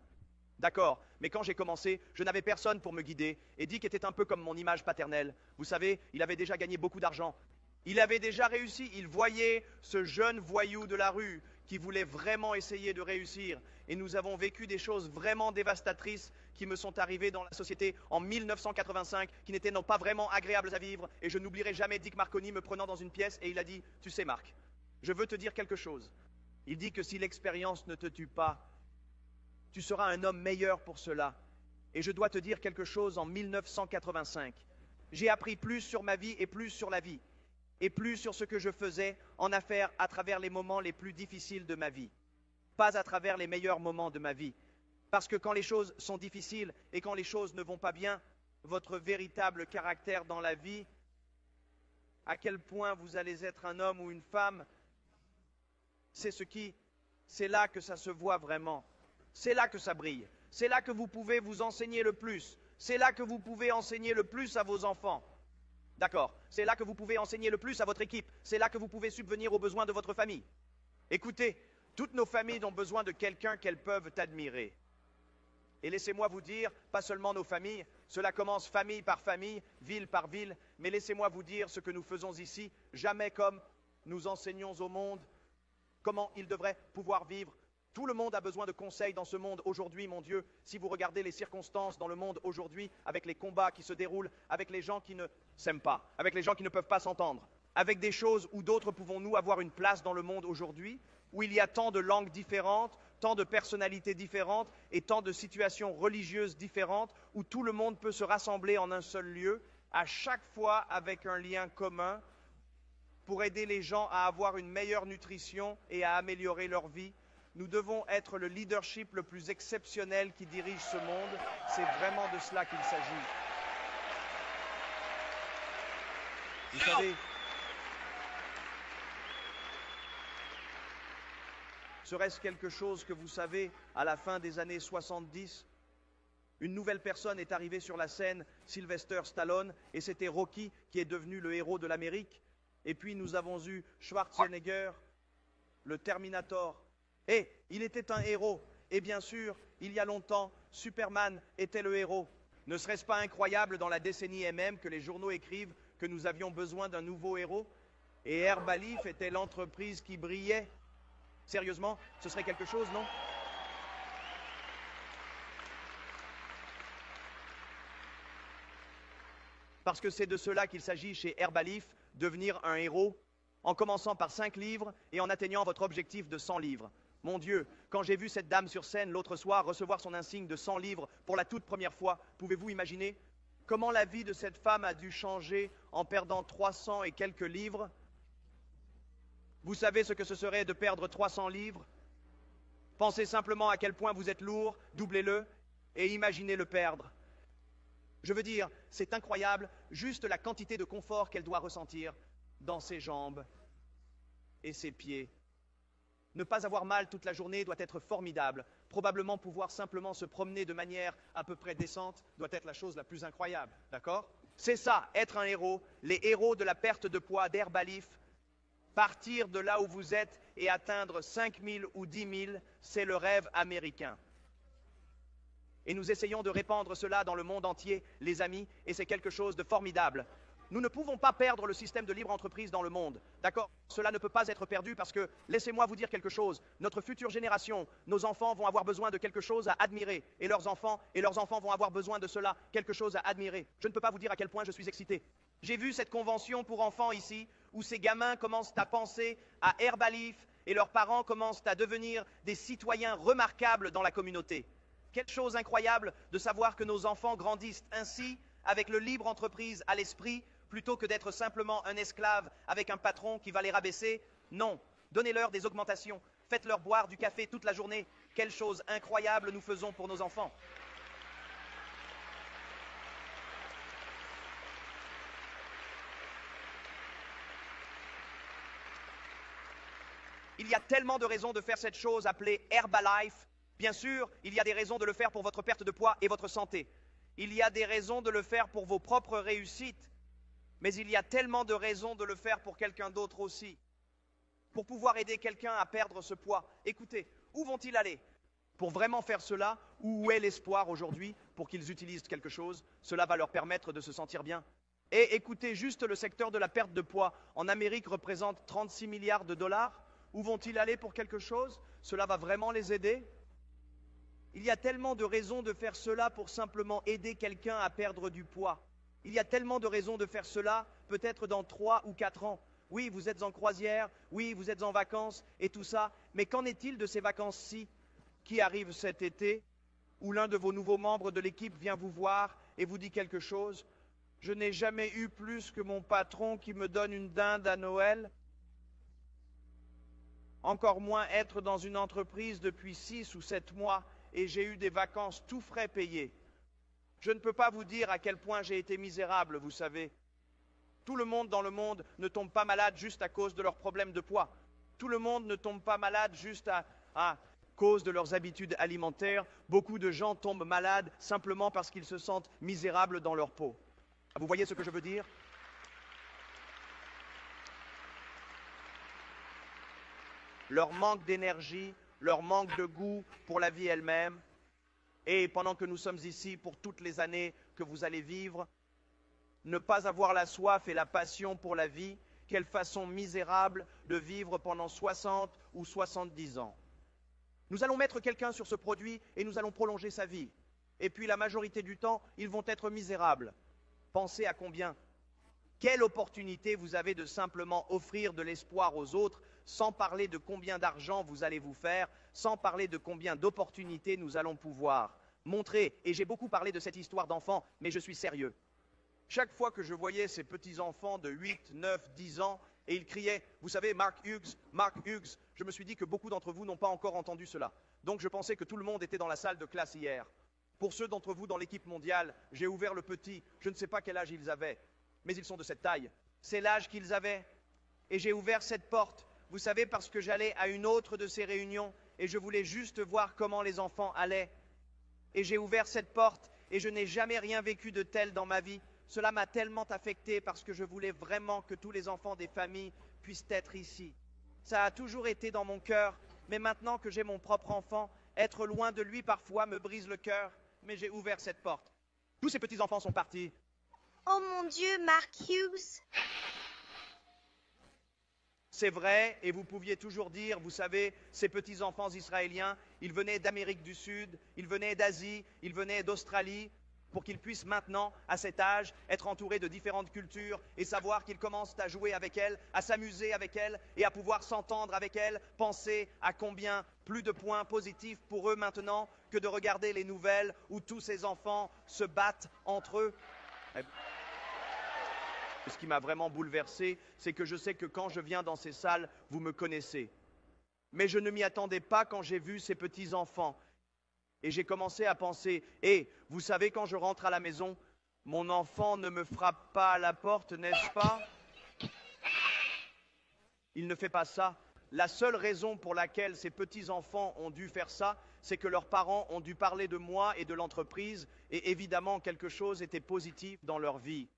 D'accord, mais quand j'ai commencé, je n'avais personne pour me guider, et Dick était un peu comme mon image paternelle. Vous savez, il avait déjà gagné beaucoup d'argent. Il avait déjà réussi, il voyait ce jeune voyou de la rue qui voulait vraiment essayer de réussir. Et nous avons vécu des choses vraiment dévastatrices qui me sont arrivées dans la société en 1985, qui n'étaient non pas vraiment agréables à vivre. Et je n'oublierai jamais Dick Marconi me prenant dans une pièce et il a dit, tu sais Marc, je veux te dire quelque chose. Il dit que si l'expérience ne te tue pas, tu seras un homme meilleur pour cela. Et je dois te dire quelque chose en 1985. J'ai appris plus sur ma vie et plus sur la vie. Et plus sur ce que je faisais en affaires à travers les moments les plus difficiles de ma vie. Pas à travers les meilleurs moments de ma vie. Parce que quand les choses sont difficiles et quand les choses ne vont pas bien, votre véritable caractère dans la vie, à quel point vous allez être un homme ou une femme, c'est là que ça se voit vraiment. C'est là que ça brille. C'est là que vous pouvez vous enseigner le plus. C'est là que vous pouvez enseigner le plus à vos enfants. D'accord. C'est là que vous pouvez enseigner le plus à votre équipe. C'est là que vous pouvez subvenir aux besoins de votre famille. Écoutez, toutes nos familles ont besoin de quelqu'un qu'elles peuvent admirer. Et laissez-moi vous dire, pas seulement nos familles, cela commence famille par famille, ville par ville, mais laissez-moi vous dire ce que nous faisons ici, jamais comme nous enseignons au monde comment il devrait pouvoir vivre. Tout le monde a besoin de conseils dans ce monde aujourd'hui, mon Dieu. Si vous regardez les circonstances dans le monde aujourd'hui, avec les combats qui se déroulent, avec les gens qui ne s'aiment pas, avec les gens qui ne peuvent pas s'entendre, avec des choses où d'autres pouvons-nous avoir une place dans le monde aujourd'hui, où il y a tant de langues différentes, tant de personnalités différentes et tant de situations religieuses différentes, où tout le monde peut se rassembler en un seul lieu, à chaque fois avec un lien commun, pour aider les gens à avoir une meilleure nutrition et à améliorer leur vie. Nous devons être le leadership le plus exceptionnel qui dirige ce monde. C'est vraiment de cela qu'il s'agit. Vous savez, Serait-ce quelque chose que vous savez, à la fin des années 70, une nouvelle personne est arrivée sur la scène, Sylvester Stallone, et c'était Rocky qui est devenu le héros de l'Amérique. Et puis nous avons eu Schwarzenegger, le Terminator. Et il était un héros. Et bien sûr, il y a longtemps, Superman était le héros. Ne serait-ce pas incroyable dans la décennie MM que les journaux écrivent que nous avions besoin d'un nouveau héros? Et Herbalife était l'entreprise qui brillait. Sérieusement, ce serait quelque chose, non? Parce que c'est de cela qu'il s'agit chez Herbalife, devenir un héros, en commençant par 5 livres et en atteignant votre objectif de 100 livres. Mon Dieu, quand j'ai vu cette dame sur scène l'autre soir recevoir son insigne de 100 livres pour la toute première fois, pouvez-vous imaginer comment la vie de cette femme a dû changer en perdant 300 et quelques livres? Vous savez ce que ce serait de perdre 300 livres? Pensez simplement à quel point vous êtes lourd, doublez-le et imaginez le perdre. Je veux dire, c'est incroyable, juste la quantité de confort qu'elle doit ressentir dans ses jambes et ses pieds. Ne pas avoir mal toute la journée doit être formidable. Probablement pouvoir simplement se promener de manière à peu près décente doit être la chose la plus incroyable, d'accord? C'est ça, être un héros, les héros de la perte de poids d'Herbalife. Partir de là où vous êtes et atteindre 5 000 ou 10 000, c'est le rêve américain. Et nous essayons de répandre cela dans le monde entier, les amis, et c'est quelque chose de formidable. Nous ne pouvons pas perdre le système de libre entreprise dans le monde, d'accord? Cela ne peut pas être perdu parce que, laissez-moi vous dire quelque chose, notre future génération, nos enfants vont avoir besoin de quelque chose à admirer, et leurs enfants vont avoir besoin de cela, quelque chose à admirer. Je ne peux pas vous dire à quel point je suis excité. J'ai vu cette convention pour enfants ici, où ces gamins commencent à penser à Herbalife, et leurs parents commencent à devenir des citoyens remarquables dans la communauté. Quelle chose incroyable de savoir que nos enfants grandissent ainsi, avec le libre entreprise à l'esprit, plutôt que d'être simplement un esclave avec un patron qui va les rabaisser. Non, donnez-leur des augmentations, faites-leur boire du café toute la journée. Quelle chose incroyable nous faisons pour nos enfants. Il y a tellement de raisons de faire cette chose appelée Herbalife. Bien sûr, il y a des raisons de le faire pour votre perte de poids et votre santé. Il y a des raisons de le faire pour vos propres réussites. Mais il y a tellement de raisons de le faire pour quelqu'un d'autre aussi. Pour pouvoir aider quelqu'un à perdre ce poids. Écoutez, où vont-ils aller? Pour vraiment faire cela, où est l'espoir aujourd'hui pour qu'ils utilisent quelque chose? Cela va leur permettre de se sentir bien. Et écoutez, juste le secteur de la perte de poids en Amérique représente 36 milliards de dollars. Où vont-ils aller pour quelque chose? Cela va vraiment les aider? Il y a tellement de raisons de faire cela pour simplement aider quelqu'un à perdre du poids. Il y a tellement de raisons de faire cela, peut-être dans 3 ou 4 ans. Oui, vous êtes en croisière, oui, vous êtes en vacances et tout ça, mais qu'en est-il de ces vacances-ci qui arrivent cet été, où l'un de vos nouveaux membres de l'équipe vient vous voir et vous dit quelque chose? Je n'ai jamais eu plus que mon patron qui me donne une dinde à Noël. Encore moins être dans une entreprise depuis 6 ou 7 mois et j'ai eu des vacances tout frais payées. Je ne peux pas vous dire à quel point j'ai été misérable, vous savez. Tout le monde dans le monde ne tombe pas malade juste à cause de leurs problèmes de poids. Tout le monde ne tombe pas malade juste à cause de leurs habitudes alimentaires. Beaucoup de gens tombent malades simplement parce qu'ils se sentent misérables dans leur peau. Vous voyez ce que je veux dire? Leur manque d'énergie, leur manque de goût pour la vie elle-même. Et pendant que nous sommes ici pour toutes les années que vous allez vivre, ne pas avoir la soif et la passion pour la vie, quelle façon misérable de vivre pendant 60 ou 70 ans. Nous allons mettre quelqu'un sur ce produit et nous allons prolonger sa vie. Et puis la majorité du temps, ils vont être misérables. Pensez à combien. Quelle opportunité vous avez de simplement offrir de l'espoir aux autres, sans parler de combien d'argent vous allez vous faire, sans parler de combien d'opportunités nous allons pouvoir montrer. Et j'ai beaucoup parlé de cette histoire d'enfant, mais je suis sérieux. Chaque fois que je voyais ces petits-enfants de 8, 9, 10 ans, et ils criaient, vous savez, Mark Hughes, je me suis dit que beaucoup d'entre vous n'ont pas encore entendu cela. Donc je pensais que tout le monde était dans la salle de classe hier. Pour ceux d'entre vous dans l'équipe mondiale, j'ai ouvert le petit, je ne sais pas quel âge ils avaient, mais ils sont de cette taille. C'est l'âge qu'ils avaient. Et j'ai ouvert cette porte. Vous savez, parce que j'allais à une autre de ces réunions et je voulais juste voir comment les enfants allaient. Et j'ai ouvert cette porte et je n'ai jamais rien vécu de tel dans ma vie. Cela m'a tellement affecté parce que je voulais vraiment que tous les enfants des familles puissent être ici. Ça a toujours été dans mon cœur, mais maintenant que j'ai mon propre enfant, être loin de lui parfois me brise le cœur. Mais j'ai ouvert cette porte. Tous ces petits enfants sont partis. Oh mon Dieu, Mark Hughes! C'est vrai, et vous pouviez toujours dire, vous savez, ces petits enfants israéliens, ils venaient d'Amérique du Sud, ils venaient d'Asie, ils venaient d'Australie, pour qu'ils puissent maintenant, à cet âge, être entourés de différentes cultures et savoir qu'ils commencent à jouer avec elles, à s'amuser avec elles et à pouvoir s'entendre avec elles. Pensez à combien plus de points positifs pour eux maintenant que de regarder les nouvelles où tous ces enfants se battent entre eux. Ce qui m'a vraiment bouleversé, c'est que je sais que quand je viens dans ces salles, vous me connaissez. Mais je ne m'y attendais pas quand j'ai vu ces petits enfants. Et j'ai commencé à penser, vous savez, quand je rentre à la maison, mon enfant ne me frappe pas à la porte, n'est-ce pas? Il ne fait pas ça. La seule raison pour laquelle ces petits-enfants ont dû faire ça, c'est que leurs parents ont dû parler de moi et de l'entreprise, et évidemment quelque chose était positif dans leur vie.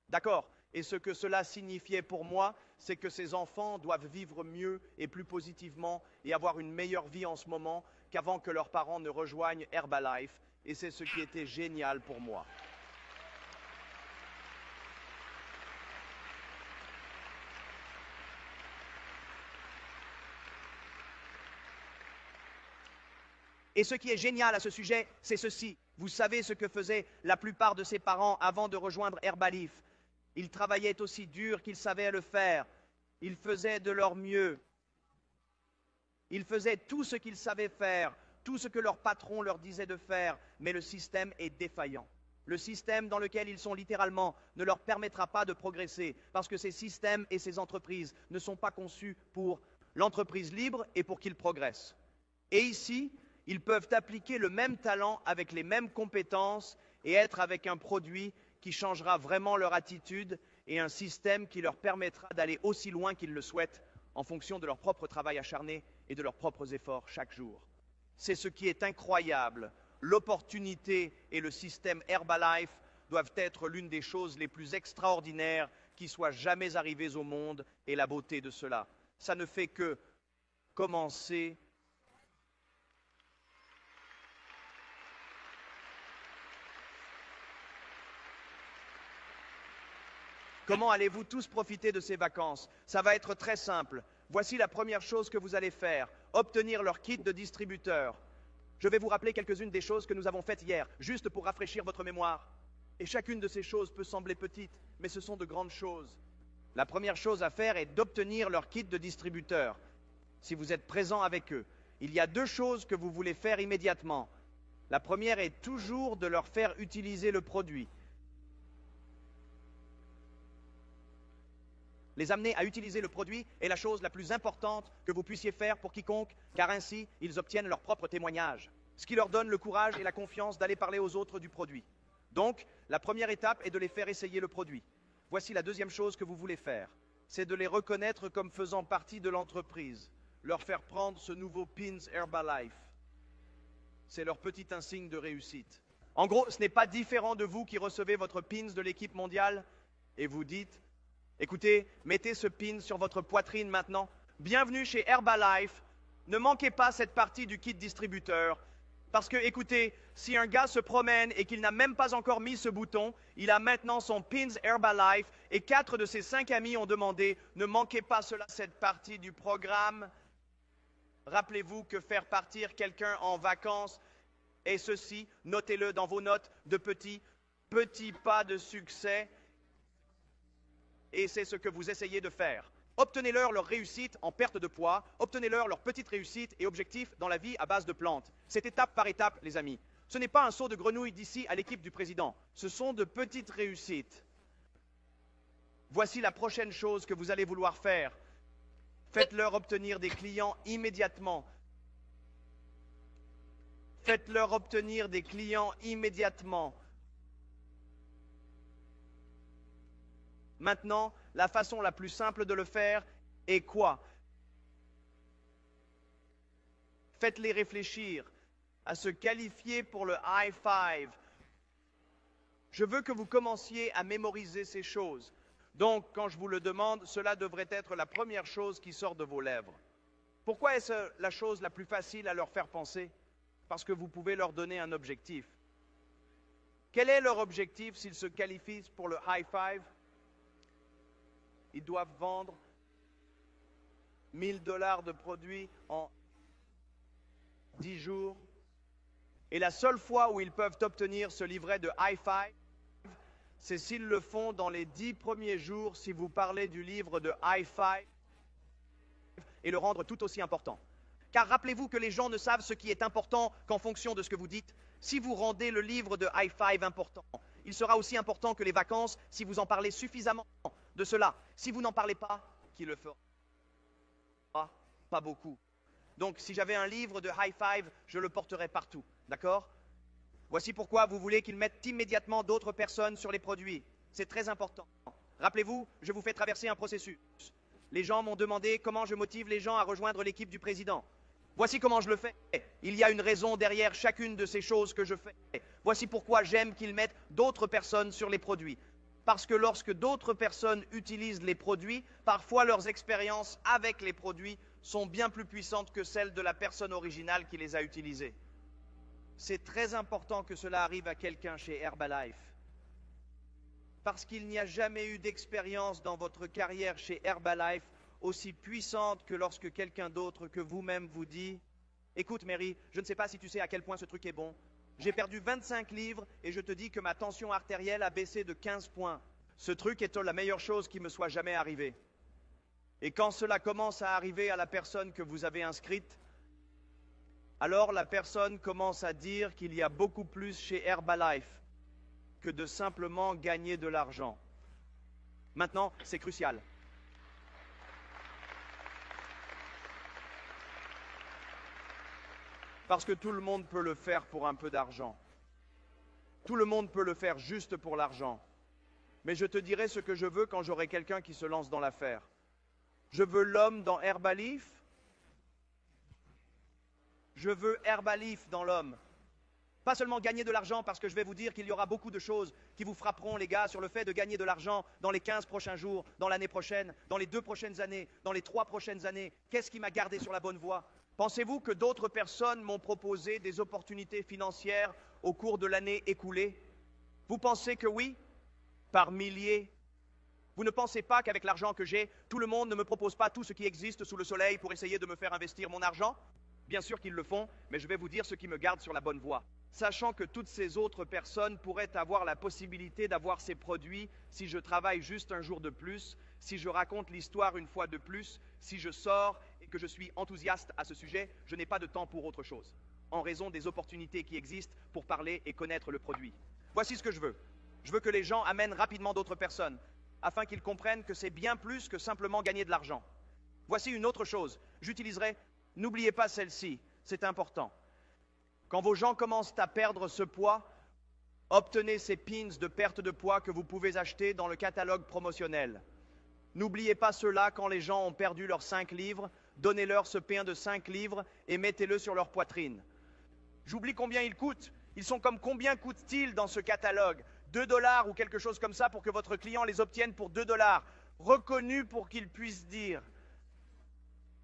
D'accord? Et ce que cela signifiait pour moi, c'est que ces enfants doivent vivre mieux et plus positivement et avoir une meilleure vie en ce moment qu'avant que leurs parents ne rejoignent Herbalife. Et c'est ce qui était génial pour moi. Et ce qui est génial à ce sujet, c'est ceci. Vous savez ce que faisaient la plupart de ces parents avant de rejoindre Herbalife. Ils travaillaient aussi dur qu'ils savaient le faire. Ils faisaient de leur mieux. Ils faisaient tout ce qu'ils savaient faire, tout ce que leur patron leur disait de faire, mais le système est défaillant. Le système dans lequel ils sont littéralement ne leur permettra pas de progresser, parce que ces systèmes et ces entreprises ne sont pas conçus pour l'entreprise libre et pour qu'ils progressent. Et ici, ils peuvent appliquer le même talent avec les mêmes compétences et être avec un produit qui changera vraiment leur attitude et un système qui leur permettra d'aller aussi loin qu'ils le souhaitent en fonction de leur propre travail acharné et de leurs propres efforts chaque jour. C'est ce qui est incroyable. L'opportunité et le système Herbalife doivent être l'une des choses les plus extraordinaires qui soient jamais arrivées au monde et la beauté de cela. Ça ne fait que commencer. Comment allez-vous tous profiter de ces vacances? Ça va être très simple. Voici la première chose que vous allez faire, obtenir leur kit de distributeur. Je vais vous rappeler quelques-unes des choses que nous avons faites hier, juste pour rafraîchir votre mémoire. Et chacune de ces choses peut sembler petite, mais ce sont de grandes choses. La première chose à faire est d'obtenir leur kit de distributeur. Si vous êtes présent avec eux, il y a deux choses que vous voulez faire immédiatement. La première est toujours de leur faire utiliser le produit. Les amener à utiliser le produit est la chose la plus importante que vous puissiez faire pour quiconque, car ainsi, ils obtiennent leur propre témoignage, ce qui leur donne le courage et la confiance d'aller parler aux autres du produit. Donc, la première étape est de les faire essayer le produit. Voici la deuxième chose que vous voulez faire, c'est de les reconnaître comme faisant partie de l'entreprise, leur faire prendre ce nouveau Pins Herbalife. C'est leur petit insigne de réussite. En gros, ce n'est pas différent de vous qui recevez votre Pins de l'équipe mondiale et vous dites: écoutez, mettez ce pin sur votre poitrine maintenant. Bienvenue chez Herbalife. Ne manquez pas cette partie du kit distributeur. Parce que, écoutez, si un gars se promène et qu'il n'a même pas encore mis ce bouton, il a maintenant son Pins Herbalife et 4 de ses 5 amis ont demandé: ne manquez pas cela, cette partie du programme. Rappelez-vous que faire partir quelqu'un en vacances est ceci, notez-le dans vos notes de petits pas de succès. Et c'est ce que vous essayez de faire. Obtenez-leur leur réussite en perte de poids, obtenez-leur leur petite réussite et objectifs dans la vie à base de plantes. C'est étape par étape, les amis. Ce n'est pas un saut de grenouille d'ici à l'équipe du président. Ce sont de petites réussites. Voici la prochaine chose que vous allez vouloir faire. Faites-leur obtenir des clients immédiatement. Faites-leur obtenir des clients immédiatement. Maintenant, la façon la plus simple de le faire est quoi? Faites-les réfléchir à se qualifier pour le high five. Je veux que vous commenciez à mémoriser ces choses. Donc, quand je vous le demande, cela devrait être la première chose qui sort de vos lèvres. Pourquoi est-ce la chose la plus facile à leur faire penser? Parce que vous pouvez leur donner un objectif. Quel est leur objectif s'ils se qualifient pour le high five? Ils doivent vendre 1000 $ de produits en 10 jours. Et la seule fois où ils peuvent obtenir ce livret de high five, c'est s'ils le font dans les 10 premiers jours si vous parlez du livre de high five et le rendre tout aussi important. Car rappelez-vous que les gens ne savent ce qui est important qu'en fonction de ce que vous dites. Si vous rendez le livre de high five important, il sera aussi important que les vacances si vous en parlez suffisamment de cela. Si vous n'en parlez pas, qui le fera? Pas beaucoup. Donc si j'avais un livre de high five, je le porterais partout, d'accord? Voici pourquoi vous voulez qu'ils mettent immédiatement d'autres personnes sur les produits. C'est très important. Rappelez-vous, je vous fais traverser un processus. Les gens m'ont demandé comment je motive les gens à rejoindre l'équipe du président. Voici comment je le fais. Il y a une raison derrière chacune de ces choses que je fais. Voici pourquoi j'aime qu'ils mettent d'autres personnes sur les produits. Parce que lorsque d'autres personnes utilisent les produits, parfois leurs expériences avec les produits sont bien plus puissantes que celles de la personne originale qui les a utilisées. C'est très important que cela arrive à quelqu'un chez Herbalife. Parce qu'il n'y a jamais eu d'expérience dans votre carrière chez Herbalife aussi puissante que lorsque quelqu'un d'autre que vous-même vous dit « Écoute Mary, je ne sais pas si tu sais à quel point ce truc est bon. J'ai perdu 25 livres et je te dis que ma tension artérielle a baissé de 15 points. Ce truc est la meilleure chose qui me soit jamais arrivée. » Et quand cela commence à arriver à la personne que vous avez inscrite, alors la personne commence à dire qu'il y a beaucoup plus chez Herbalife que de simplement gagner de l'argent. Maintenant, c'est crucial. Parce que tout le monde peut le faire pour un peu d'argent. Tout le monde peut le faire juste pour l'argent. Mais je te dirai ce que je veux quand j'aurai quelqu'un qui se lance dans l'affaire. Je veux l'homme dans Herbalife. Je veux Herbalife dans l'homme. Pas seulement gagner de l'argent, parce que je vais vous dire qu'il y aura beaucoup de choses qui vous frapperont, les gars, sur le fait de gagner de l'argent dans les 15 prochains jours, dans l'année prochaine, dans les 2 prochaines années, dans les 3 prochaines années. Qu'est-ce qui m'a gardé sur la bonne voie? Pensez-vous que d'autres personnes m'ont proposé des opportunités financières au cours de l'année écoulée? Vous pensez que oui? Par milliers? Vous ne pensez pas qu'avec l'argent que j'ai, tout le monde ne me propose pas tout ce qui existe sous le soleil pour essayer de me faire investir mon argent? Bien sûr qu'ils le font, mais je vais vous dire ce qui me garde sur la bonne voie. Sachant que toutes ces autres personnes pourraient avoir la possibilité d'avoir ces produits si je travaille juste un jour de plus, si je raconte l'histoire une fois de plus, si je sors et que je suis enthousiaste à ce sujet, je n'ai pas de temps pour autre chose, en raison des opportunités qui existent pour parler et connaître le produit. Voici ce que je veux. Je veux que les gens amènent rapidement d'autres personnes, afin qu'ils comprennent que c'est bien plus que simplement gagner de l'argent. Voici une autre chose. J'utiliserai, n'oubliez pas celle-ci, c'est important. Quand vos gens commencent à perdre ce poids, obtenez ces pins de perte de poids que vous pouvez acheter dans le catalogue promotionnel. N'oubliez pas cela quand les gens ont perdu leurs 5 livres, donnez-leur ce pain de 5 livres et mettez-le sur leur poitrine. J'oublie combien ils coûtent. Ils sont comme combien coûtent-ils dans ce catalogue? 2 $ ou quelque chose comme ça pour que votre client les obtienne pour 2 $, reconnus pour qu'ils puissent dire.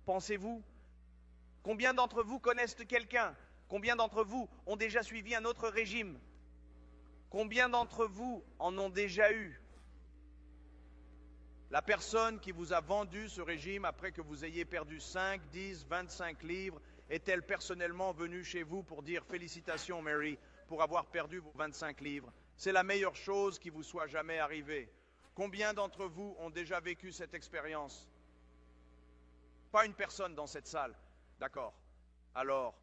Pensez-vous? Combien d'entre vous connaissent quelqu'un? Combien d'entre vous ont déjà suivi un autre régime? Combien d'entre vous en ont déjà eu? La personne qui vous a vendu ce régime après que vous ayez perdu 5, 10, 25 livres, est-elle personnellement venue chez vous pour dire « Félicitations Mary pour avoir perdu vos 25 livres. C'est la meilleure chose qui vous soit jamais arrivée. » Combien d'entre vous ont déjà vécu cette expérience? Pas une personne dans cette salle. D'accord. Alors,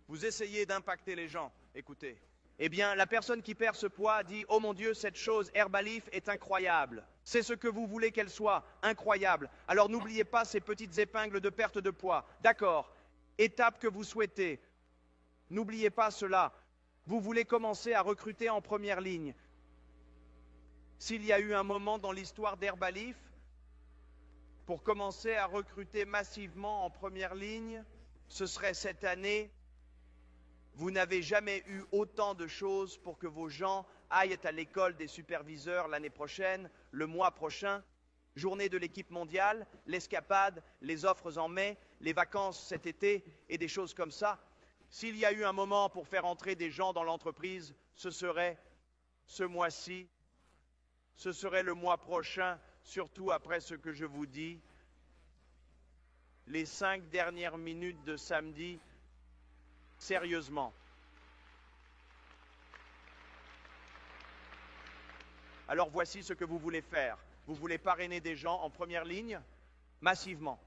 vous essayez d'impacter les gens. Écoutez. Eh bien, la personne qui perd ce poids dit « Oh mon Dieu, cette chose Herbalife est incroyable. C'est ce que vous voulez qu'elle soit, incroyable. Alors n'oubliez pas ces petites épingles de perte de poids. D'accord. Étape que vous souhaitez. N'oubliez pas cela. Vous voulez commencer à recruter en première ligne. S'il y a eu un moment dans l'histoire d'Herbalife pour commencer à recruter massivement en première ligne, ce serait cette année. Vous n'avez jamais eu autant de choses pour que vos gens aillent à l'école des superviseurs l'année prochaine, le mois prochain, journée de l'équipe mondiale, l'escapade, les offres en mai, les vacances cet été et des choses comme ça. S'il y a eu un moment pour faire entrer des gens dans l'entreprise, ce serait ce mois-ci, ce serait le mois prochain, surtout après ce que je vous dis. Les 5 dernières minutes de samedi, sérieusement. Alors voici ce que vous voulez faire. Vous voulez parrainer des gens en première ligne, massivement.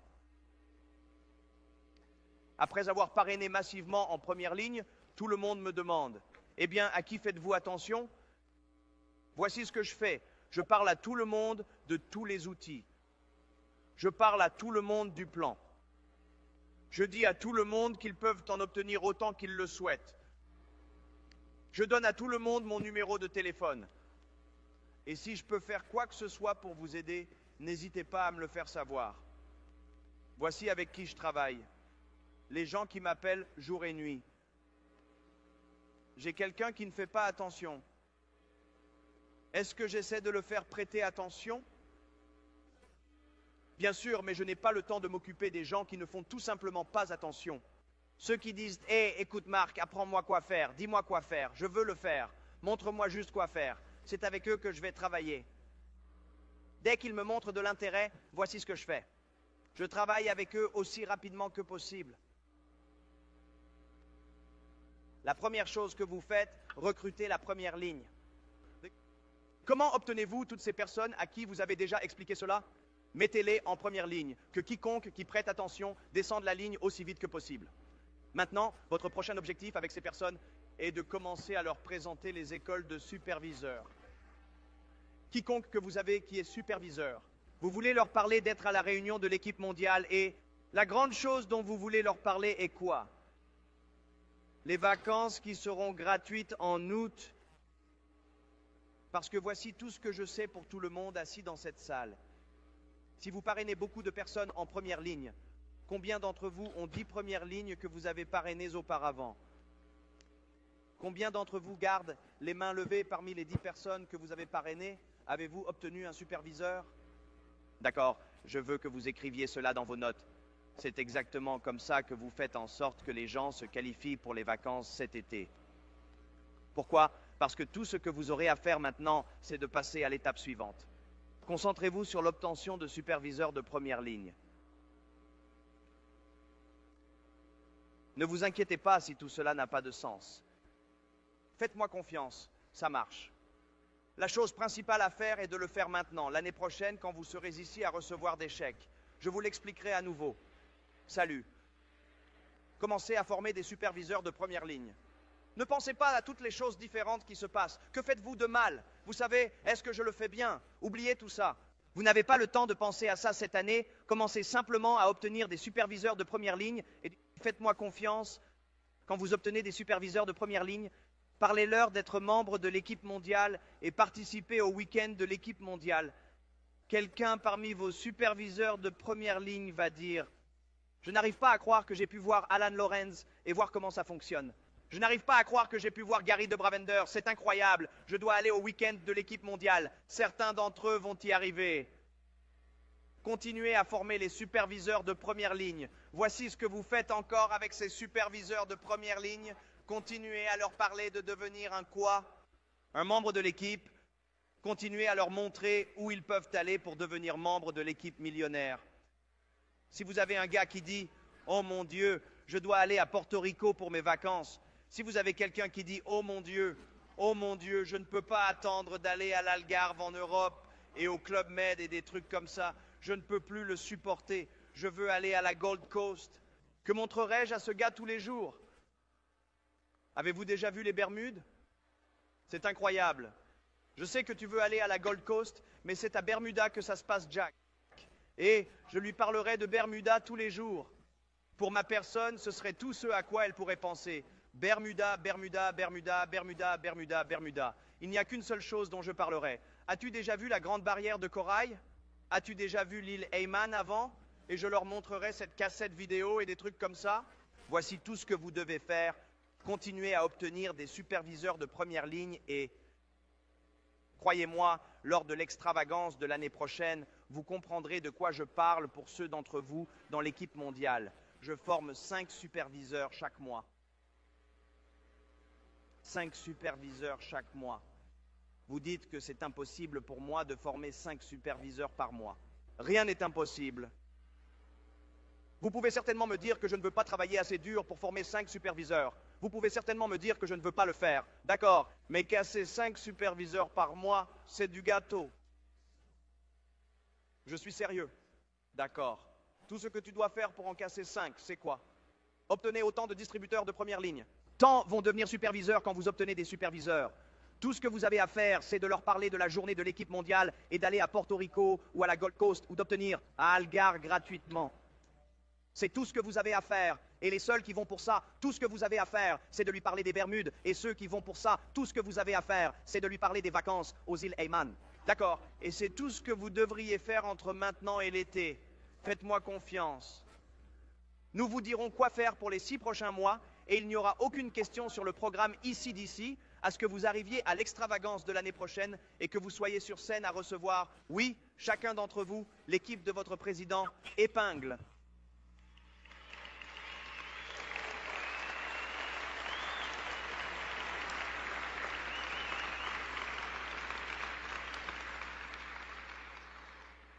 Après avoir parrainé massivement en première ligne, tout le monde me demande, eh bien, à qui faites-vous attention? Voici ce que je fais. Je parle à tout le monde de tous les outils. Je parle à tout le monde du plan. Je dis à tout le monde qu'ils peuvent en obtenir autant qu'ils le souhaitent. Je donne à tout le monde mon numéro de téléphone. Et si je peux faire quoi que ce soit pour vous aider, n'hésitez pas à me le faire savoir. Voici avec qui je travaille. Les gens qui m'appellent jour et nuit. J'ai quelqu'un qui ne fait pas attention. Est-ce que j'essaie de le faire prêter attention? Bien sûr, mais je n'ai pas le temps de m'occuper des gens qui ne font tout simplement pas attention. Ceux qui disent « Hé, écoute Marc, apprends-moi quoi faire, dis-moi quoi faire, je veux le faire, montre-moi juste quoi faire ». C'est avec eux que je vais travailler. Dès qu'ils me montrent de l'intérêt, voici ce que je fais. Je travaille avec eux aussi rapidement que possible. La première chose que vous faites, recrutez la première ligne. Comment obtenez-vous toutes ces personnes à qui vous avez déjà expliqué cela? Mettez-les en première ligne, que quiconque qui prête attention descende la ligne aussi vite que possible. Maintenant, votre prochain objectif avec ces personnes est de commencer à leur présenter les écoles de superviseurs. Quiconque que vous avez qui est superviseur, vous voulez leur parler d'être à la réunion de l'équipe mondiale et la grande chose dont vous voulez leur parler est quoi? Les vacances qui seront gratuites en août. Parce que voici tout ce que je sais pour tout le monde assis dans cette salle. Si vous parrainez beaucoup de personnes en première ligne, combien d'entre vous ont 10 premières lignes que vous avez parrainées auparavant? Combien d'entre vous gardent les mains levées parmi les 10 personnes que vous avez parrainées? Avez-vous obtenu un superviseur? D'accord, je veux que vous écriviez cela dans vos notes. C'est exactement comme ça que vous faites en sorte que les gens se qualifient pour les vacances cet été. Pourquoi? Parce que tout ce que vous aurez à faire maintenant, c'est de passer à l'étape suivante. Concentrez-vous sur l'obtention de superviseurs de première ligne. Ne vous inquiétez pas si tout cela n'a pas de sens. Faites-moi confiance, ça marche. La chose principale à faire est de le faire maintenant, l'année prochaine, quand vous serez ici à recevoir des chèques. Je vous l'expliquerai à nouveau. Salut. Commencez à former des superviseurs de première ligne. Ne pensez pas à toutes les choses différentes qui se passent. Que faites-vous de mal? Vous savez, est-ce que je le fais bien? Oubliez tout ça. Vous n'avez pas le temps de penser à ça cette année. Commencez simplement à obtenir des superviseurs de première ligne et faites-moi confiance. Quand vous obtenez des superviseurs de première ligne, parlez-leur d'être membres de l'équipe mondiale et participer au week-end de l'équipe mondiale. Quelqu'un parmi vos superviseurs de première ligne va dire « Je n'arrive pas à croire que j'ai pu voir Alan Lorenz et voir comment ça fonctionne. Je n'arrive pas à croire que j'ai pu voir Gary de Bravender, c'est incroyable. Je dois aller au week-end de l'équipe mondiale. Certains d'entre eux vont y arriver. » Continuez à former les superviseurs de première ligne. Voici ce que vous faites encore avec ces superviseurs de première ligne. Continuez à leur parler de devenir un quoi? Un membre de l'équipe. Continuez à leur montrer où ils peuvent aller pour devenir membre de l'équipe millionnaire. Si vous avez un gars qui dit « Oh mon Dieu, je dois aller à Porto Rico pour mes vacances », si vous avez quelqu'un qui dit « Oh mon Dieu, je ne peux pas attendre d'aller à l'Algarve en Europe et au Club Med et des trucs comme ça, je ne peux plus le supporter, je veux aller à la Gold Coast », que montrerai-je à ce gars tous les jours? Avez-vous déjà vu les Bermudes? C'est incroyable. Je sais que tu veux aller à la Gold Coast, mais c'est à Bermuda que ça se passe, Jack. Et je lui parlerai de Bermuda tous les jours. Pour ma personne, ce serait tout ce à quoi elle pourrait penser. Bermuda, Bermuda, Bermuda, Bermuda, Bermuda, Bermuda. Il n'y a qu'une seule chose dont je parlerai. As-tu déjà vu la grande barrière de corail? As-tu déjà vu l'île Hayman avant? Et je leur montrerai cette cassette vidéo et des trucs comme ça. Voici tout ce que vous devez faire. Continuez à obtenir des superviseurs de première ligne et, croyez-moi, lors de l'extravagance de l'année prochaine, vous comprendrez de quoi je parle pour ceux d'entre vous dans l'équipe mondiale. Je forme 5 superviseurs chaque mois. 5 superviseurs chaque mois. Vous dites que c'est impossible pour moi de former 5 superviseurs par mois. Rien n'est impossible. Vous pouvez certainement me dire que je ne veux pas travailler assez dur pour former 5 superviseurs. Vous pouvez certainement me dire que je ne veux pas le faire. D'accord, mais casser 5 superviseurs par mois, c'est du gâteau. Je suis sérieux. D'accord. Tout ce que tu dois faire pour en casser 5, c'est quoi? Obtenez autant de distributeurs de première ligne. Tant vont devenir superviseurs quand vous obtenez des superviseurs. Tout ce que vous avez à faire, c'est de leur parler de la journée de l'équipe mondiale et d'aller à Porto Rico ou à la Gold Coast ou d'obtenir à Algar gratuitement. C'est tout ce que vous avez à faire. Et les seuls qui vont pour ça, tout ce que vous avez à faire, c'est de lui parler des Bermudes. Et ceux qui vont pour ça, tout ce que vous avez à faire, c'est de lui parler des vacances aux îles Hayman. D'accord. Et c'est tout ce que vous devriez faire entre maintenant et l'été. Faites-moi confiance. Nous vous dirons quoi faire pour les 6 prochains mois et il n'y aura aucune question sur le programme ici d'ici à ce que vous arriviez à l'extravagance de l'année prochaine et que vous soyez sur scène à recevoir, oui, chacun d'entre vous, l'équipe de votre président, épingle.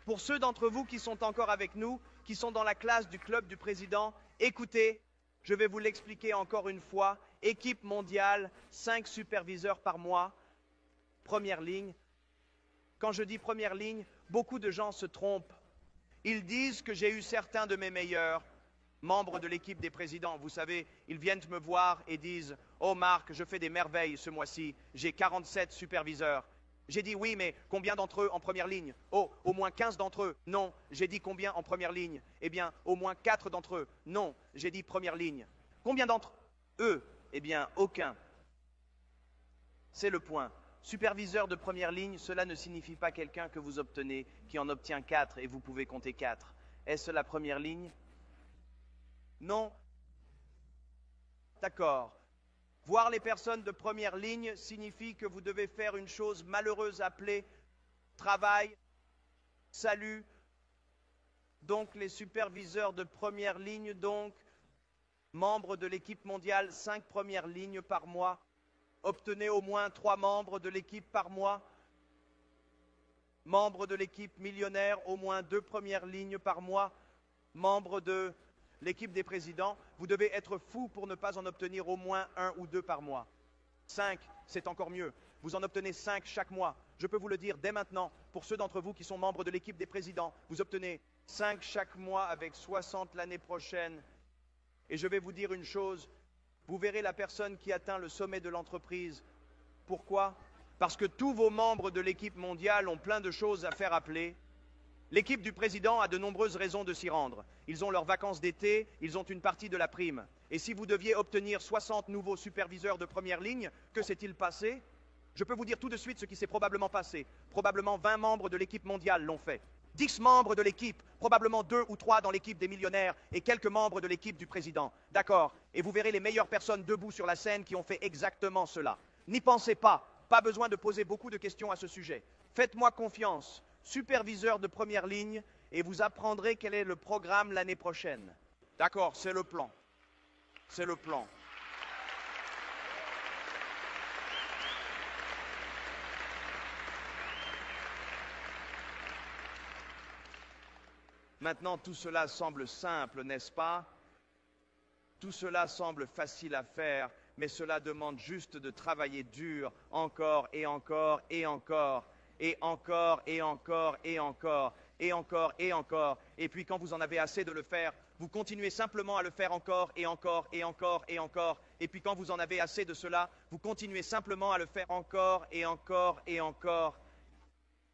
Pour ceux d'entre vous qui sont encore avec nous, qui sont dans la classe du club du président, écoutez, je vais vous l'expliquer encore une fois. Équipe mondiale, 5 superviseurs par mois, première ligne. Quand je dis première ligne, beaucoup de gens se trompent. Ils disent que j'ai eu certains de mes meilleurs membres de l'équipe des présidents. Vous savez, ils viennent me voir et disent « Oh Marc, je fais des merveilles ce mois-ci, j'ai 47 superviseurs ». J'ai dit oui, mais combien d'entre eux en première ligne? Oh, au moins 15 d'entre eux. Non. J'ai dit combien en première ligne? Eh bien, au moins 4 d'entre eux. Non. J'ai dit première ligne. Combien d'entre eux? Eh bien, aucun. C'est le point. Superviseur de première ligne, cela ne signifie pas quelqu'un que vous obtenez, qui en obtient 4 et vous pouvez compter 4. Est-ce la première ligne? Non. D'accord. Voir les personnes de première ligne signifie que vous devez faire une chose malheureuse appelée travail, salut. Donc les superviseurs de première ligne, donc membres de l'équipe mondiale, 5 premières lignes par mois. Obtenez au moins 3 membres de l'équipe par mois. Membres de l'équipe millionnaire, au moins 2 premières lignes par mois. Membres de l'équipe des présidents, vous devez être fou pour ne pas en obtenir au moins 1 ou 2 par mois. 5, c'est encore mieux. Vous en obtenez 5 chaque mois. Je peux vous le dire dès maintenant, pour ceux d'entre vous qui sont membres de l'équipe des présidents, vous obtenez 5 chaque mois avec 60 l'année prochaine. Et je vais vous dire une chose, vous verrez la personne qui atteint le sommet de l'entreprise. Pourquoi? Parce que tous vos membres de l'équipe mondiale ont plein de choses à faire appeler. L'équipe du président a de nombreuses raisons de s'y rendre. Ils ont leurs vacances d'été, ils ont une partie de la prime. Et si vous deviez obtenir 60 nouveaux superviseurs de première ligne, que s'est-il passé? Je peux vous dire tout de suite ce qui s'est probablement passé. Probablement 20 membres de l'équipe mondiale l'ont fait. 10 membres de l'équipe, probablement 2 ou 3 dans l'équipe des millionnaires et quelques membres de l'équipe du président. D'accord. Et vous verrez les meilleures personnes debout sur la scène qui ont fait exactement cela. N'y pensez pas. Pas besoin de poser beaucoup de questions à ce sujet. Faites-moi confiance. Superviseur de première ligne, et vous apprendrez quel est le programme l'année prochaine. D'accord, c'est le plan. C'est le plan. Maintenant, tout cela semble simple, n'est-ce pas? Tout cela semble facile à faire, mais cela demande juste de travailler dur, encore et encore et encore. Et encore, et encore, et encore, et encore, et encore. Et puis quand vous en avez assez de le faire, vous continuez simplement à le faire encore, et encore, et encore, et encore. Et puis quand vous en avez assez de cela, vous continuez simplement à le faire encore, et encore, et encore.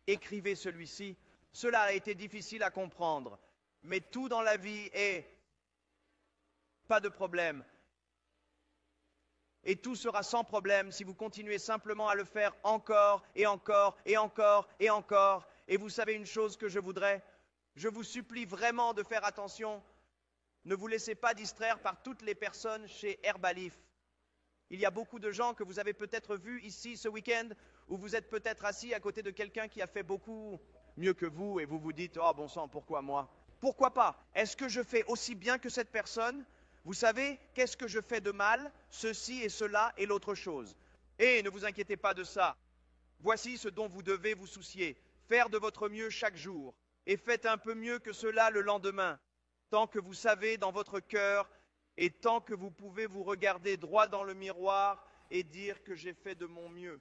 Écrivez celui-ci. Cela a été difficile à comprendre, mais tout dans la vie est pas de problème. Et tout sera sans problème si vous continuez simplement à le faire encore et encore et encore et encore. Et vous savez une chose que je voudrais? Je vous supplie vraiment de faire attention. Ne vous laissez pas distraire par toutes les personnes chez Herbalife. Il y a beaucoup de gens que vous avez peut-être vus ici ce week-end, où vous êtes peut-être assis à côté de quelqu'un qui a fait beaucoup mieux que vous et vous vous dites « Oh bon sang, pourquoi moi ?» Pourquoi pas? Est-ce que je fais aussi bien que cette personne? Vous savez, qu'est-ce que je fais de mal? Ceci et cela et l'autre chose. Et ne vous inquiétez pas de ça. Voici ce dont vous devez vous soucier. Faire de votre mieux chaque jour. Et faites un peu mieux que cela le lendemain. Tant que vous savez dans votre cœur et tant que vous pouvez vous regarder droit dans le miroir et dire que j'ai fait de mon mieux.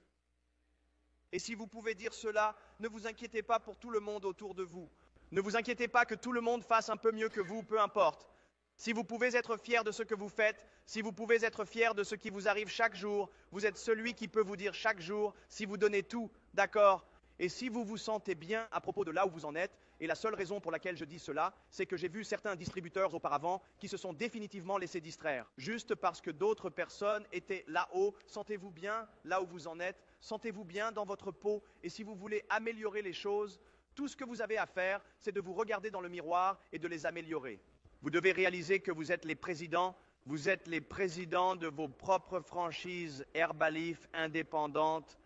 Et si vous pouvez dire cela, ne vous inquiétez pas pour tout le monde autour de vous. Ne vous inquiétez pas que tout le monde fasse un peu mieux que vous, peu importe. Si vous pouvez être fier de ce que vous faites, si vous pouvez être fier de ce qui vous arrive chaque jour, vous êtes celui qui peut vous dire chaque jour si vous donnez tout, d'accord? Et si vous vous sentez bien à propos de là où vous en êtes, et la seule raison pour laquelle je dis cela, c'est que j'ai vu certains distributeurs auparavant qui se sont définitivement laissés distraire. Juste parce que d'autres personnes étaient là-haut, sentez-vous bien là où vous en êtes, sentez-vous bien dans votre peau, et si vous voulez améliorer les choses, tout ce que vous avez à faire, c'est de vous regarder dans le miroir et de les améliorer. Vous devez réaliser que vous êtes les présidents de vos propres franchises Herbalife indépendantes.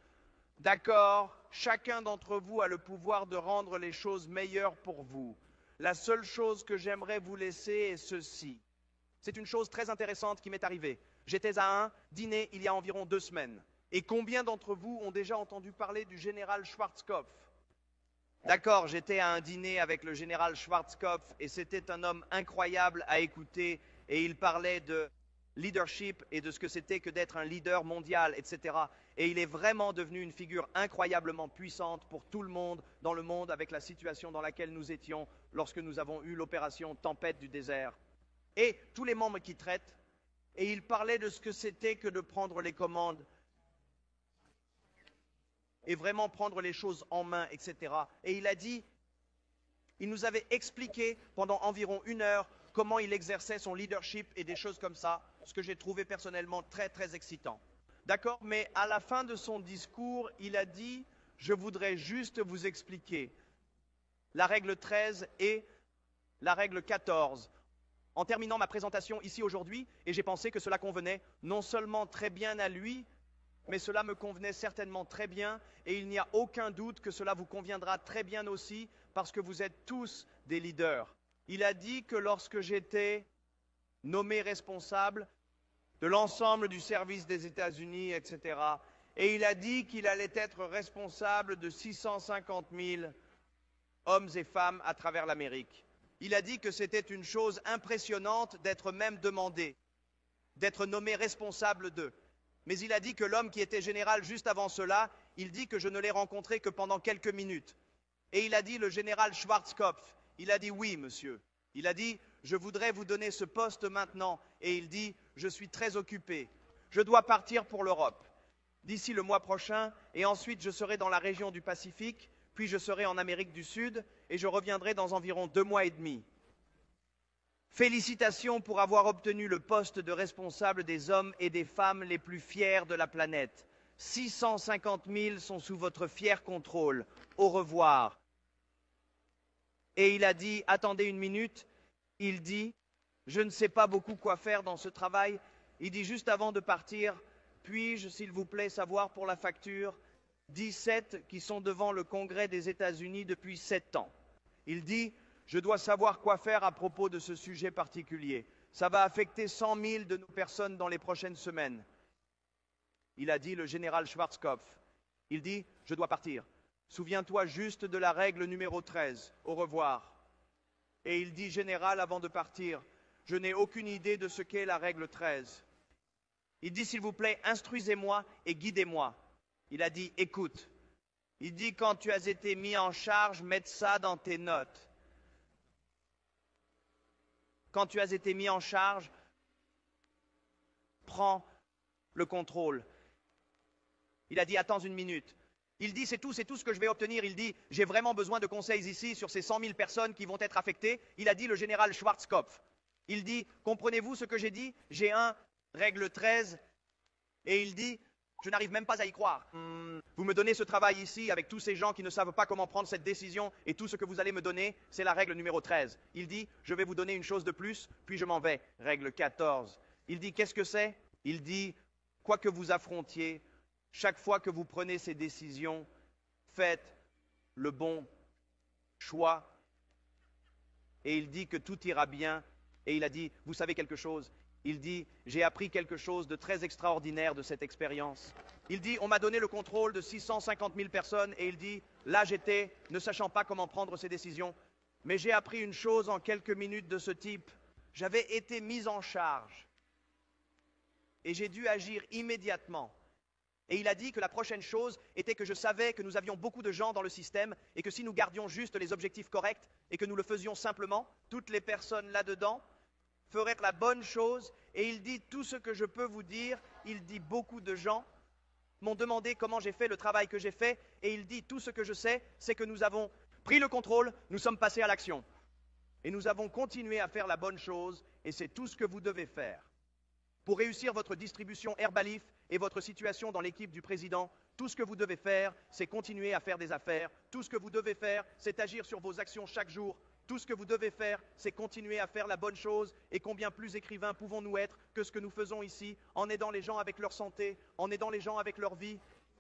D'accord, chacun d'entre vous a le pouvoir de rendre les choses meilleures pour vous. La seule chose que j'aimerais vous laisser est ceci. C'est une chose très intéressante qui m'est arrivée. J'étais à un dîner il y a environ 2 semaines. Et combien d'entre vous ont déjà entendu parler du général Schwarzkopf? D'accord, j'étais à un dîner avec le général Schwarzkopf et c'était un homme incroyable à écouter et il parlait de leadership et de ce que c'était que d'être un leader mondial, etc. Et il est vraiment devenu une figure incroyablement puissante pour tout le monde dans le monde avec la situation dans laquelle nous étions lorsque nous avons eu l'opération Tempête du désert. Et tous les membres qui traitent, et il parlait de ce que c'était que de prendre les commandes et vraiment prendre les choses en main, etc. Et il a dit, il nous avait expliqué pendant environ 1 heure comment il exerçait son leadership et des choses comme ça, ce que j'ai trouvé personnellement très, très excitant. D'accord? Mais à la fin de son discours, il a dit, je voudrais juste vous expliquer la règle 13 et la règle 14. En terminant ma présentation ici aujourd'hui, et j'ai pensé que cela convenait non seulement très bien à lui, mais cela me convenait certainement très bien, et il n'y a aucun doute que cela vous conviendra très bien aussi, parce que vous êtes tous des leaders. Il a dit que lorsque j'étais nommé responsable de l'ensemble du service des États-Unis, etc., et il a dit qu'il allait être responsable de 650 000 hommes et femmes à travers l'Amérique. Il a dit que c'était une chose impressionnante d'être même demandé, d'être nommé responsable d'eux. Mais il a dit que l'homme qui était général juste avant cela, il dit que je ne l'ai rencontré que pendant quelques minutes. Et il a dit, le général Schwarzkopf, il a dit oui, monsieur. Il a dit, je voudrais vous donner ce poste maintenant. Et il dit, je suis très occupé. Je dois partir pour l'Europe d'ici le mois prochain, et ensuite je serai dans la région du Pacifique, puis je serai en Amérique du Sud, et je reviendrai dans environ 2 mois et demi. Félicitations pour avoir obtenu le poste de responsable des hommes et des femmes les plus fiers de la planète. 650 000 sont sous votre fier contrôle. Au revoir. Et il a dit, attendez une minute, il dit, je ne sais pas beaucoup quoi faire dans ce travail. Il dit juste avant de partir, puis-je, s'il vous plaît, savoir pour la facture, 17 qui sont devant le Congrès des États-Unis depuis 7 ans. Il dit, je dois savoir quoi faire à propos de ce sujet particulier. Ça va affecter 100 000 de nos personnes dans les prochaines semaines. Il a dit, le général Schwarzkopf. Il dit, je dois partir. Souviens-toi juste de la règle numéro 13. Au revoir. Et il dit, général, avant de partir, je n'ai aucune idée de ce qu'est la règle 13. Il dit, s'il vous plaît, instruisez-moi et guidez-moi. Il a dit, écoute. Il dit, quand tu as été mis en charge, mets ça dans tes notes. Quand tu as été mis en charge, prends le contrôle. Il a dit, attends une minute. Il dit, c'est tout ce que je vais obtenir. Il dit, j'ai vraiment besoin de conseils ici sur ces 100 000 personnes qui vont être affectées. Il a dit, le général Schwarzkopf. Il dit, comprenez-vous ce que j'ai dit? J'ai règle 13. Et il dit, Je n'arrive même pas à y croire. Vous me donnez ce travail ici avec tous ces gens qui ne savent pas comment prendre cette décision et tout ce que vous allez me donner, c'est la règle numéro 13. Il dit, je vais vous donner une chose de plus, puis je m'en vais. Règle 14. Il dit, qu'est-ce que c'est? Il dit, quoi que vous affrontiez, chaque fois que vous prenez ces décisions, faites le bon choix. Et il dit que tout ira bien. Et il a dit, vous savez quelque chose? Il dit, j'ai appris quelque chose de très extraordinaire de cette expérience. Il dit, on m'a donné le contrôle de 650 000 personnes et il dit, là j'étais, ne sachant pas comment prendre ces décisions, mais j'ai appris une chose en quelques minutes de ce type. J'avais été mis en charge et j'ai dû agir immédiatement. Et il a dit que la prochaine chose était que je savais que nous avions beaucoup de gens dans le système et que si nous gardions juste les objectifs corrects et que nous le faisions simplement, toutes les personnes là-dedans ferait la bonne chose, et il dit tout ce que je peux vous dire, il dit beaucoup de gens m'ont demandé comment j'ai fait le travail que j'ai fait, et il dit tout ce que je sais, c'est que nous avons pris le contrôle, nous sommes passés à l'action. Et nous avons continué à faire la bonne chose, et c'est tout ce que vous devez faire. Pour réussir votre distribution Herbalif et votre situation dans l'équipe du président, tout ce que vous devez faire, c'est continuer à faire des affaires. Tout ce que vous devez faire, c'est agir sur vos actions chaque jour. Tout ce que vous devez faire, c'est continuer à faire la bonne chose. Et combien plus écrivains pouvons-nous être que ce que nous faisons ici, en aidant les gens avec leur santé, en aidant les gens avec leur vie,